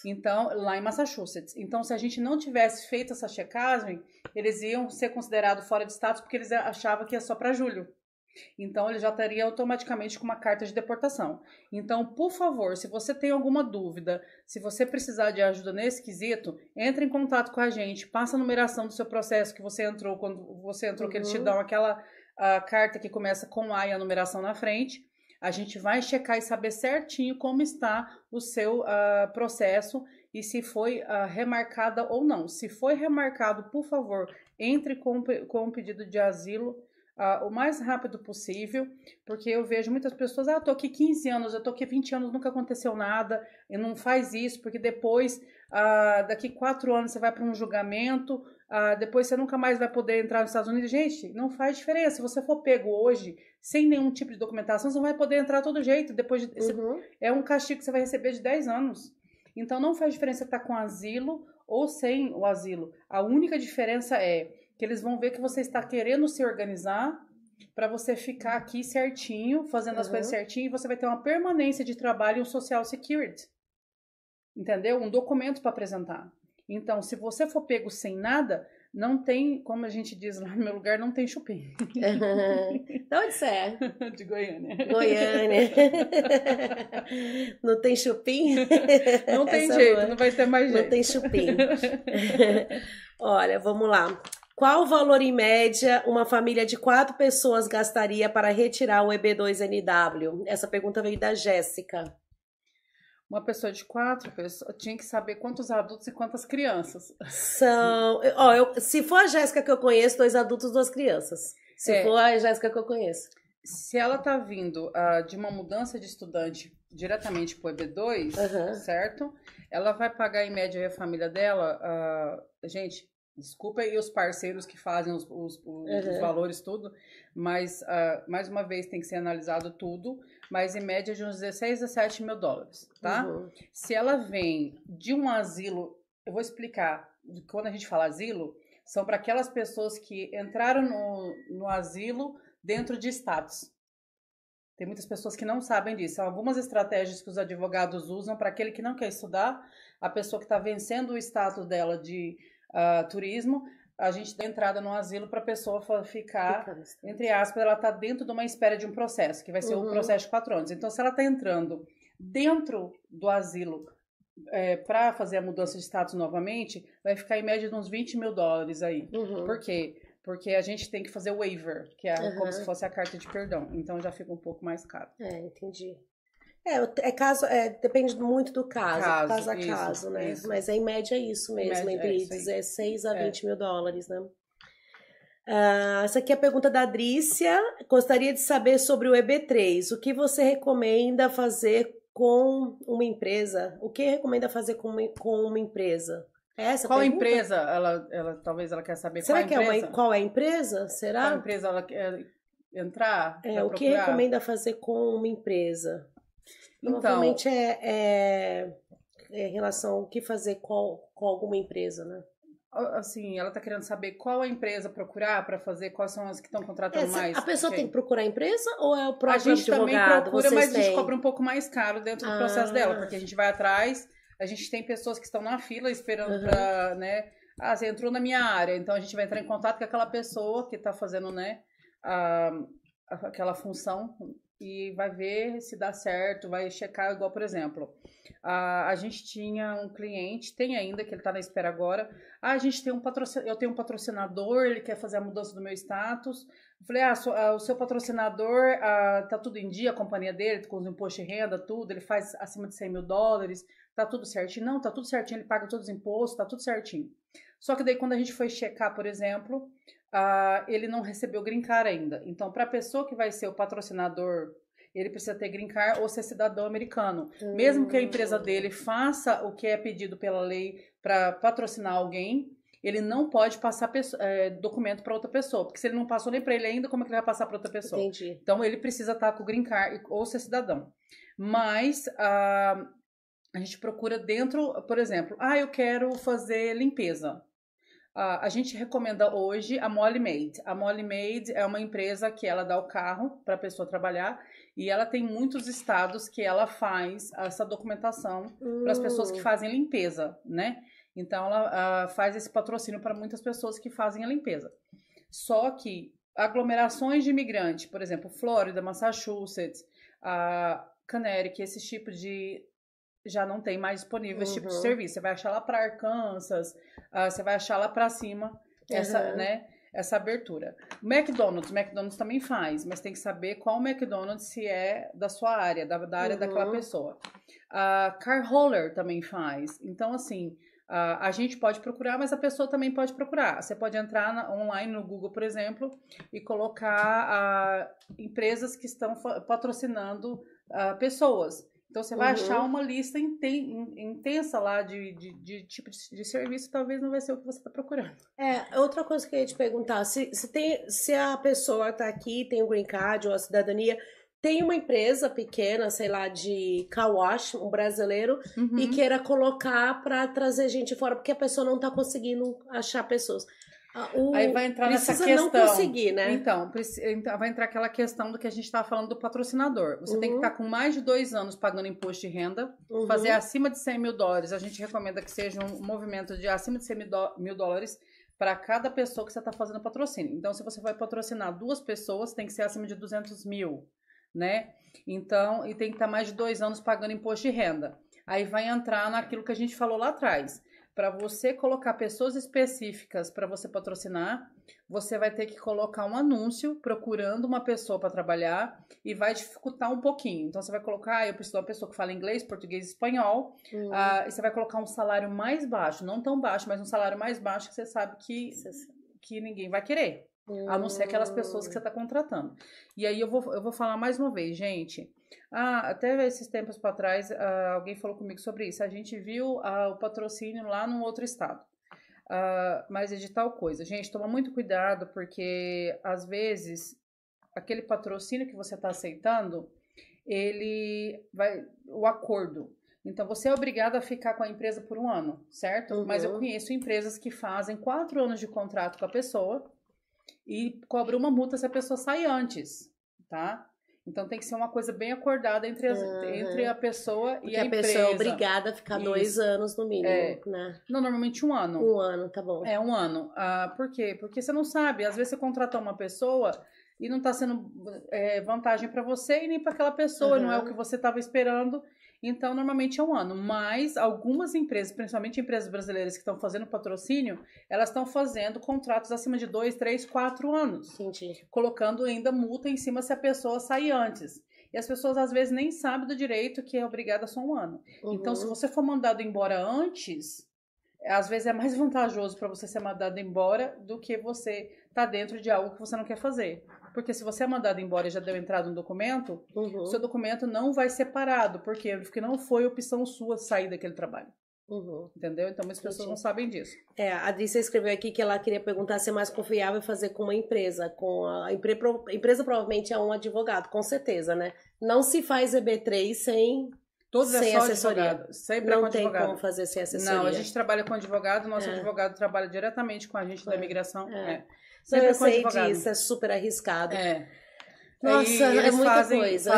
Então, lá em Massachusetts. Então, se a gente não tivesse feito essa checagem, eles iam ser considerados fora de status porque eles achavam que ia só para julho. Então, ele já estaria automaticamente com uma carta de deportação. Então, por favor, se você tem alguma dúvida, se você precisar de ajuda nesse quesito, entre em contato com a gente, passa a numeração do seu processo que você entrou, quando você entrou, que eles te dão aquela carta que começa com A e a numeração na frente. A gente vai checar e saber certinho como está o seu processo e se foi remarcada ou não. Se foi remarcado, por favor, entre com o pedido de asilo o mais rápido possível, porque eu vejo muitas pessoas, eu tô aqui 15 anos, eu tô aqui 20 anos, nunca aconteceu nada, e não faz isso, porque depois, daqui 4 anos você vai para um julgamento, depois você nunca mais vai poder entrar nos Estados Unidos. Gente, não faz diferença. Se você for pego hoje, sem nenhum tipo de documentação, você não vai poder entrar de todo jeito. Depois é um castigo que você vai receber de 10 anos. Então, não faz diferença estar com asilo ou sem o asilo. A única diferença é que eles vão ver que você está querendo se organizar para você ficar aqui certinho, fazendo as coisas certinho, e você vai ter uma permanência de trabalho e um social security. Entendeu? Um documento para apresentar. Então, se você for pego sem nada, não tem, como a gente diz lá no meu lugar, não tem chupim. De onde você é? De Goiânia. Goiânia. Não tem chupim? Não tem jeito, não vai ter mais jeito. Não tem chupim. Olha, vamos lá. Qual o valor em média uma família de 4 pessoas gastaria para retirar o EB2NW? Essa pergunta veio da Jéssica. Uma pessoa de 4 pessoas tinha que saber quantos adultos e quantas crianças. Se for a Jéssica que eu conheço, 2 adultos, 2 crianças. Se for a Jéssica que eu conheço. Se ela tá vindo de uma mudança de estudante diretamente pro EB2, certo? Ela vai pagar em média aí a família dela, gente, desculpa aí os parceiros que fazem os valores, tudo, mas mais uma vez tem que ser analisado tudo, mas em média de uns 16 a 17 mil dólares, tá? Se ela vem de um asilo, eu vou explicar, quando a gente fala asilo, são para aquelas pessoas que entraram no asilo dentro de status. Tem muitas pessoas que não sabem disso. São algumas estratégias que os advogados usam para aquele que não quer estudar, a pessoa que está vencendo o status dela de turismo, a gente dá entrada no asilo para a pessoa ficar, entre aspas, ela está dentro de uma espera de um processo, que vai ser um processo de 4 anos. Então, se ela está entrando dentro do asilo para fazer a mudança de status novamente, vai ficar em média de uns 20 mil dólares aí. Por quê? Porque a gente tem que fazer o waiver, que é como se fosse a carta de perdão. Então, já fica um pouco mais caro. Entendi. Depende muito do caso a caso, né? Isso. Mas em média é isso mesmo, entre 16 a 20 mil dólares, né? Essa aqui é a pergunta da Adrícia. Gostaria de saber sobre o EB3. O que você recomenda fazer com uma empresa? O que recomenda fazer com uma empresa? Qual empresa? Talvez ela quer saber qual empresa. Qual é a empresa? Será? Qual empresa ela quer entrar? O que recomenda fazer com uma empresa? Provavelmente é em relação ao que fazer com alguma empresa, né? Assim, ela tá querendo saber qual a empresa procurar para fazer, quais são as que estão contratando mais. A pessoa tem que procurar a empresa ou é o próprio advogado? A gente também procura, mas a gente cobra um pouco mais caro dentro do processo dela, porque a gente vai atrás, a gente tem pessoas que estão na fila esperando para, né? Você entrou na minha área, então a gente vai entrar em contato com aquela pessoa que tá fazendo, né? Aquela função e vai ver se dá certo, vai checar, igual, por exemplo, a gente tinha um cliente, tem ainda, que ele está na espera agora, a gente tem eu tenho um patrocinador, ele quer fazer a mudança do meu status, eu falei, o seu patrocinador tá tudo em dia, a companhia dele, com os impostos de renda, tudo, ele faz acima de 100 mil dólares, tá tudo certinho? Não, tá tudo certinho, ele paga todos os impostos, tá tudo certinho. Só que daí quando a gente foi checar, por exemplo, ele não recebeu green card ainda. Então, para a pessoa que vai ser o patrocinador, ele precisa ter green card ou ser cidadão americano. Mesmo que a empresa dele faça o que é pedido pela lei para patrocinar alguém, ele não pode passar documento para outra pessoa. Porque se ele não passou nem para ele ainda, como é que ele vai passar para outra pessoa? Entendi. Então, ele precisa estar com o green card ou ser cidadão. Mas a gente procura dentro, por exemplo, eu quero fazer limpeza. A gente recomenda hoje a Molly Maid. A Molly Maid é uma empresa que ela dá o carro para a pessoa trabalhar e ela tem muitos estados que ela faz essa documentação para as pessoas que fazem limpeza, né? Então, ela faz esse patrocínio para muitas pessoas que fazem a limpeza. Só que aglomerações de imigrantes, por exemplo, Flórida, Massachusetts, Connecticut, esse tipo de... já não tem mais disponível esse tipo de serviço. Você vai achar lá para Arkansas, você vai achar lá para cima essa abertura. O McDonald's também faz, mas tem que saber qual McDonald's se é da sua área, da área daquela pessoa. Car Hauler também faz. Então, assim, a gente pode procurar, mas a pessoa também pode procurar. Você pode entrar online no Google, por exemplo, e colocar empresas que estão patrocinando pessoas. Então, você vai achar uma lista intensa lá de tipo de serviço, talvez não vai ser o que você está procurando. Outra coisa que eu ia te perguntar, se a pessoa está aqui, tem o green card ou a cidadania, tem uma empresa pequena, sei lá, de car wash, um brasileiro, e queira colocar para trazer gente fora, porque a pessoa não está conseguindo achar pessoas. Aí vai entrar nessa precisa questão. não conseguir, né? Então, vai entrar aquela questão do que a gente estava falando do patrocinador. Você tem que estar com mais de 2 anos pagando imposto de renda, fazer acima de $100 mil. A gente recomenda que seja um movimento de acima de $100 mil para cada pessoa que você está fazendo patrocínio. Então, se você vai patrocinar 2 pessoas, tem que ser acima de 200 mil, né? Então, e tem que estar mais de 2 anos pagando imposto de renda. Aí vai entrar naquilo que a gente falou lá atrás. Para você colocar pessoas específicas para você patrocinar, você vai ter que colocar um anúncio procurando uma pessoa para trabalhar e vai dificultar um pouquinho. Então, você vai colocar, eu preciso de uma pessoa que fala inglês, português e espanhol, e você vai colocar um salário mais baixo, não tão baixo, mas um salário mais baixo que você sabe que ninguém vai querer, a não ser aquelas pessoas que você está contratando. E aí eu vou falar mais uma vez, gente. Até esses tempos para trás, alguém falou comigo sobre isso. A gente viu o patrocínio lá num outro estado. Mas é de tal coisa. Gente, toma muito cuidado, porque às vezes aquele patrocínio que você está aceitando, o acordo. Então, você é obrigado a ficar com a empresa por 1 ano, certo? Mas eu conheço empresas que fazem 4 anos de contrato com a pessoa e cobram uma multa se a pessoa sai antes, tá? Então, tem que ser uma coisa bem acordada entre a pessoa e a empresa. Porque a pessoa é obrigada a ficar 2 anos no mínimo, né? Não, normalmente 1 ano. 1 ano, tá bom. 1 ano. Por quê? Porque você não sabe. Às vezes, você contrata uma pessoa e não está sendo vantagem para você e nem para aquela pessoa. Não é o que você estava esperando. Então, normalmente é 1 ano. Mas algumas empresas, principalmente empresas brasileiras que estão fazendo patrocínio, elas estão fazendo contratos acima de 2, 3, 4 anos. Entendi. Colocando ainda multa em cima se a pessoa sair antes. E as pessoas, às vezes, nem sabem do direito que é obrigada só 1 ano. Então, se você for mandado embora antes, às vezes é mais vantajoso para você ser mandado embora do que você estar dentro de algo que você não quer fazer. Porque se você é mandado embora e já deu entrada no documento, seu documento não vai ser parado. Por quê? Porque não foi opção sua sair daquele trabalho. Entendeu? Então, muitas pessoas não sabem disso. A Adrícia escreveu aqui que ela queria perguntar se é mais confiável fazer com uma empresa. A empresa provavelmente é um advogado, com certeza, né? Não se faz EB3 sem assessoria. Advogado. Sempre não é com tem advogado. Como fazer sem assessoria. Não, a gente trabalha com advogado, nosso advogado trabalha diretamente com a gente da imigração. Sempre eu sei disso, é super arriscado. Nossa, é muita coisa.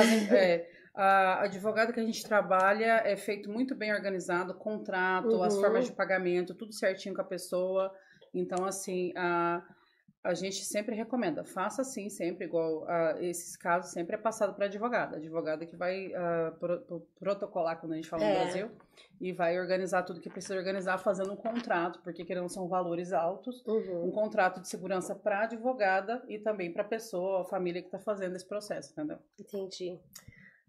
A advogado que a gente trabalha é feito muito bem organizado, contrato, as formas de pagamento, tudo certinho com a pessoa. Então, assim, a gente sempre recomenda, faça assim, sempre, igual esses casos, sempre é passado para advogada. A advogada que vai protocolar, quando a gente fala no Brasil, e vai organizar tudo que precisa organizar, fazendo um contrato, porque querendo são valores altos, um contrato de segurança para advogada e também para a pessoa, a família que está fazendo esse processo, entendeu? Entendi.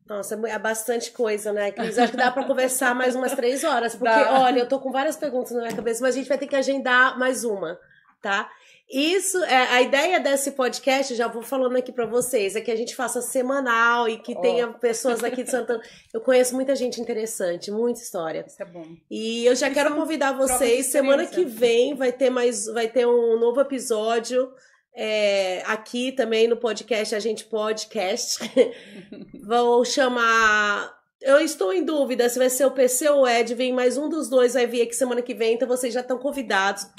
Nossa, é bastante coisa, né, Cris? Acho que dá pra conversar mais umas 3 horas, porque, olha, eu tô com várias perguntas na minha cabeça, mas a gente vai ter que agendar mais uma, tá? A ideia desse podcast, já vou falando aqui pra vocês, é que a gente faça semanal e que tenha pessoas aqui de Santana. Eu conheço muita gente interessante, muita história. Isso é bom. E eu já quero convidar vocês, semana que vem vai ter um novo episódio aqui também no podcast, a gente podcast. Vou chamar... Eu estou em dúvida se vai ser o PC ou o Ed, vem mais um dos dois, vai vir aqui semana que vem, então vocês já estão convidados.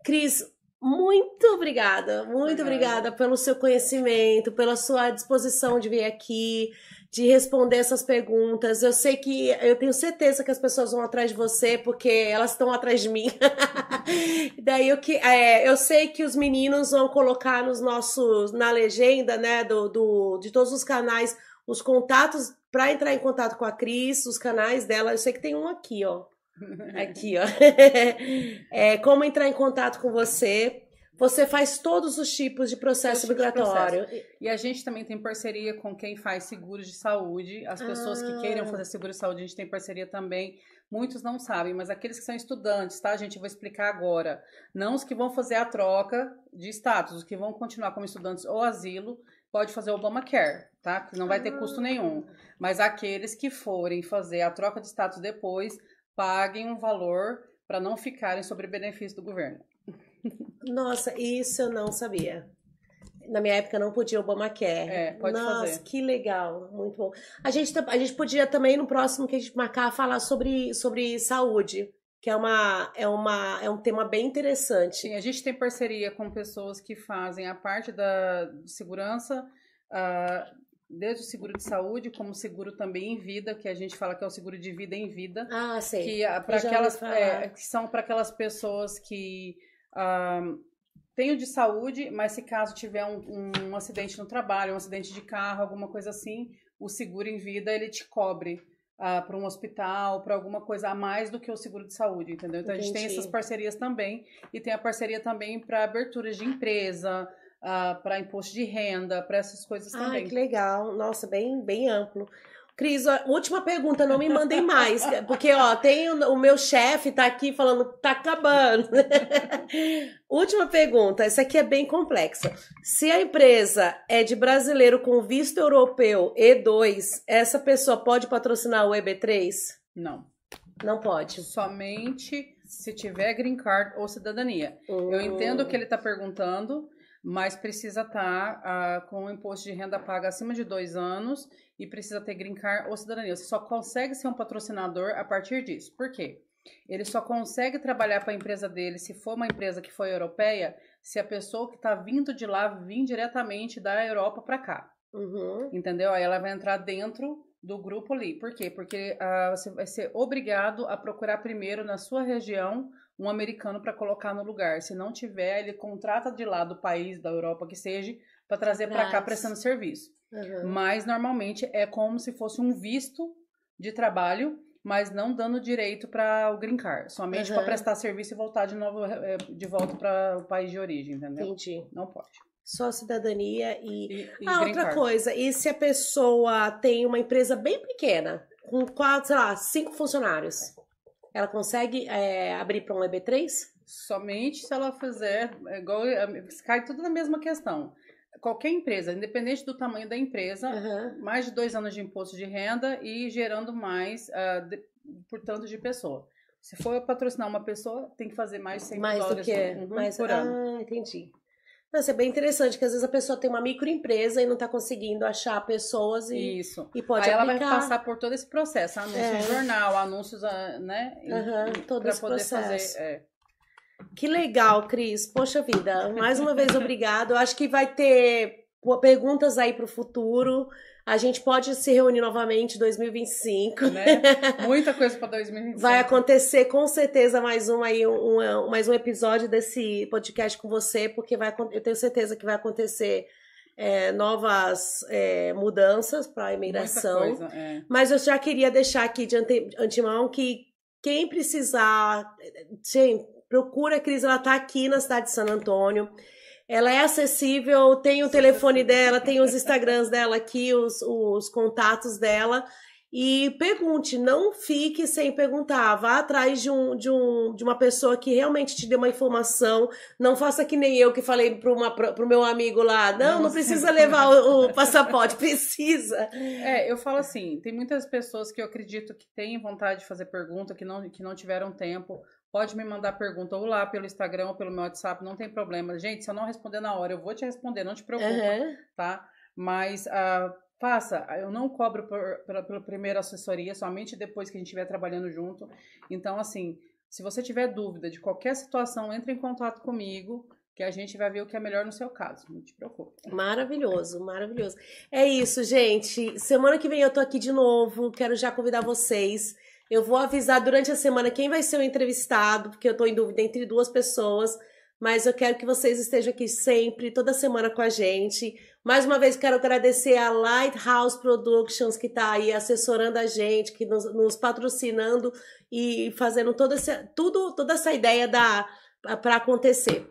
Cris, muito obrigada pelo seu conhecimento, pela sua disposição de vir aqui, de responder essas perguntas. Eu sei que, eu tenho certeza que as pessoas vão atrás de você, porque elas estão atrás de mim. Daí eu sei que os meninos vão colocar na legenda, né, de todos os canais, os contatos para entrar em contato com a Cris, os canais dela. Eu sei que tem um aqui, ó. Aqui, ó. Como entrar em contato com você. Você faz todos os tipos de processo migratório. E a gente também tem parceria com quem faz seguro de saúde. As pessoas que queiram fazer seguro de saúde, a gente tem parceria também. Muitos não sabem, mas aqueles que são estudantes, tá, gente? Eu vou explicar agora. Não os que vão fazer a troca de status, os que vão continuar como estudantes ou asilo, pode fazer o Obamacare, tá? Que não vai ter custo nenhum. Mas aqueles que forem fazer a troca de status depois, paguem um valor para não ficarem sobre benefício do governo. Nossa, isso eu não sabia. Na minha época não podia Obamacare. Pode fazer. Nossa, que legal, muito bom. A gente podia também, no próximo que a gente marcar, falar sobre saúde. que é um tema bem interessante. Sim, a gente tem parceria com pessoas que fazem a parte da segurança, desde o seguro de saúde, como seguro também em vida, que a gente fala que é o seguro de vida em vida. Ah, sei. Que, que são para aquelas pessoas que têm o de saúde, mas se caso tiver um acidente no trabalho, um acidente de carro, alguma coisa assim, o seguro em vida, ele te cobre para um hospital, para alguma coisa a mais do que o seguro de saúde, entendeu? Então, a gente tem essas parcerias também, e tem a parceria também para aberturas de empresa, para imposto de renda, para essas coisas também. Ah, que legal. Nossa, bem amplo. Cris, última pergunta, não me mandem mais, porque, ó, tem o meu chefe tá aqui falando, tá acabando. Última pergunta, essa aqui é bem complexa. Se a empresa é de brasileiro com visto europeu E2, essa pessoa pode patrocinar o EB3? Não. Não pode. Somente se tiver green card ou cidadania. Eu entendo o que ele tá perguntando, mas precisa estar com o imposto de renda paga acima de 2 anos e precisa ter green card ou cidadania. Você só consegue ser um patrocinador a partir disso. Por quê? Ele só consegue trabalhar para a empresa dele, se for uma empresa que foi europeia, se a pessoa que está vindo de lá vir diretamente da Europa para cá. Entendeu? Aí ela vai entrar dentro do grupo ali. Por quê? Porque você vai ser obrigado a procurar primeiro na sua região um americano para colocar no lugar. Se não tiver, ele contrata de lá do país, da Europa que seja, para trazer para cá prestando serviço. Mas normalmente é como se fosse um visto de trabalho, mas não dando direito para o green card. Somente para prestar serviço e voltar de novo, de volta para o país de origem, entendeu? Entendi. Não pode. Só cidadania e outra card. coisa, e se a pessoa tem uma empresa bem pequena, com 5 funcionários, ela consegue abrir para um EB3? Somente se ela fizer, cai tudo na mesma questão. Qualquer empresa, independente do tamanho da empresa, mais de 2 anos de imposto de renda e gerando mais por tanto de pessoa. Se for patrocinar uma pessoa, tem que fazer mais de 100 mais dólares por ano. Entendi. Mas é bem interessante, que às vezes a pessoa tem uma microempresa e não está conseguindo achar pessoas e pode Aí aplicar. Ela vai passar por todo esse processo, anúncio em jornal, anúncios, né? Todo esse poder processo. Fazer, Que legal, Cris. Poxa vida, mais uma vez obrigado. Eu acho que vai ter perguntas aí para o futuro. A gente pode se reunir novamente em 2025. Né? Muita coisa para 2025. Vai acontecer com certeza mais mais um episódio desse podcast com você, porque eu tenho certeza que vai acontecer novas mudanças para a imigração. Muita coisa, Mas eu já queria deixar aqui de antemão que quem precisar, procura a Cris, ela está aqui na cidade de San Antônio. Ela é acessível, tem o telefone dela, tem os Instagrams dela aqui, os contatos dela. E pergunte, não fique sem perguntar. Vá atrás de uma pessoa que realmente te dê uma informação. Não faça que nem eu que falei pro meu amigo lá. Não precisa levar o passaporte, precisa. Eu falo assim, tem muitas pessoas que eu acredito que têm vontade de fazer pergunta, que não tiveram tempo. Pode me mandar pergunta ou lá pelo Instagram ou pelo meu WhatsApp, não tem problema. Gente, se eu não responder na hora, eu vou te responder, não te preocupa, tá? Mas faça, eu não cobro pela primeira assessoria, somente depois que a gente estiver trabalhando junto. Então, assim, se você tiver dúvida de qualquer situação, entre em contato comigo, que a gente vai ver o que é melhor no seu caso. Não te preocupe. Maravilhoso, maravilhoso. É isso, gente. Semana que vem eu tô aqui de novo, quero já convidar vocês. Eu vou avisar durante a semana quem vai ser o entrevistado, porque eu tô em dúvida entre 2 pessoas, mas eu quero que vocês estejam aqui sempre, toda semana com a gente. Mais uma vez, quero agradecer a Lighthouse Productions, que está aí assessorando a gente, que nos patrocinando e fazendo toda essa ideia para acontecer.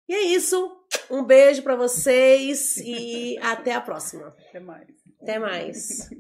E é isso. Um beijo para vocês e até a próxima. Até mais. Até mais.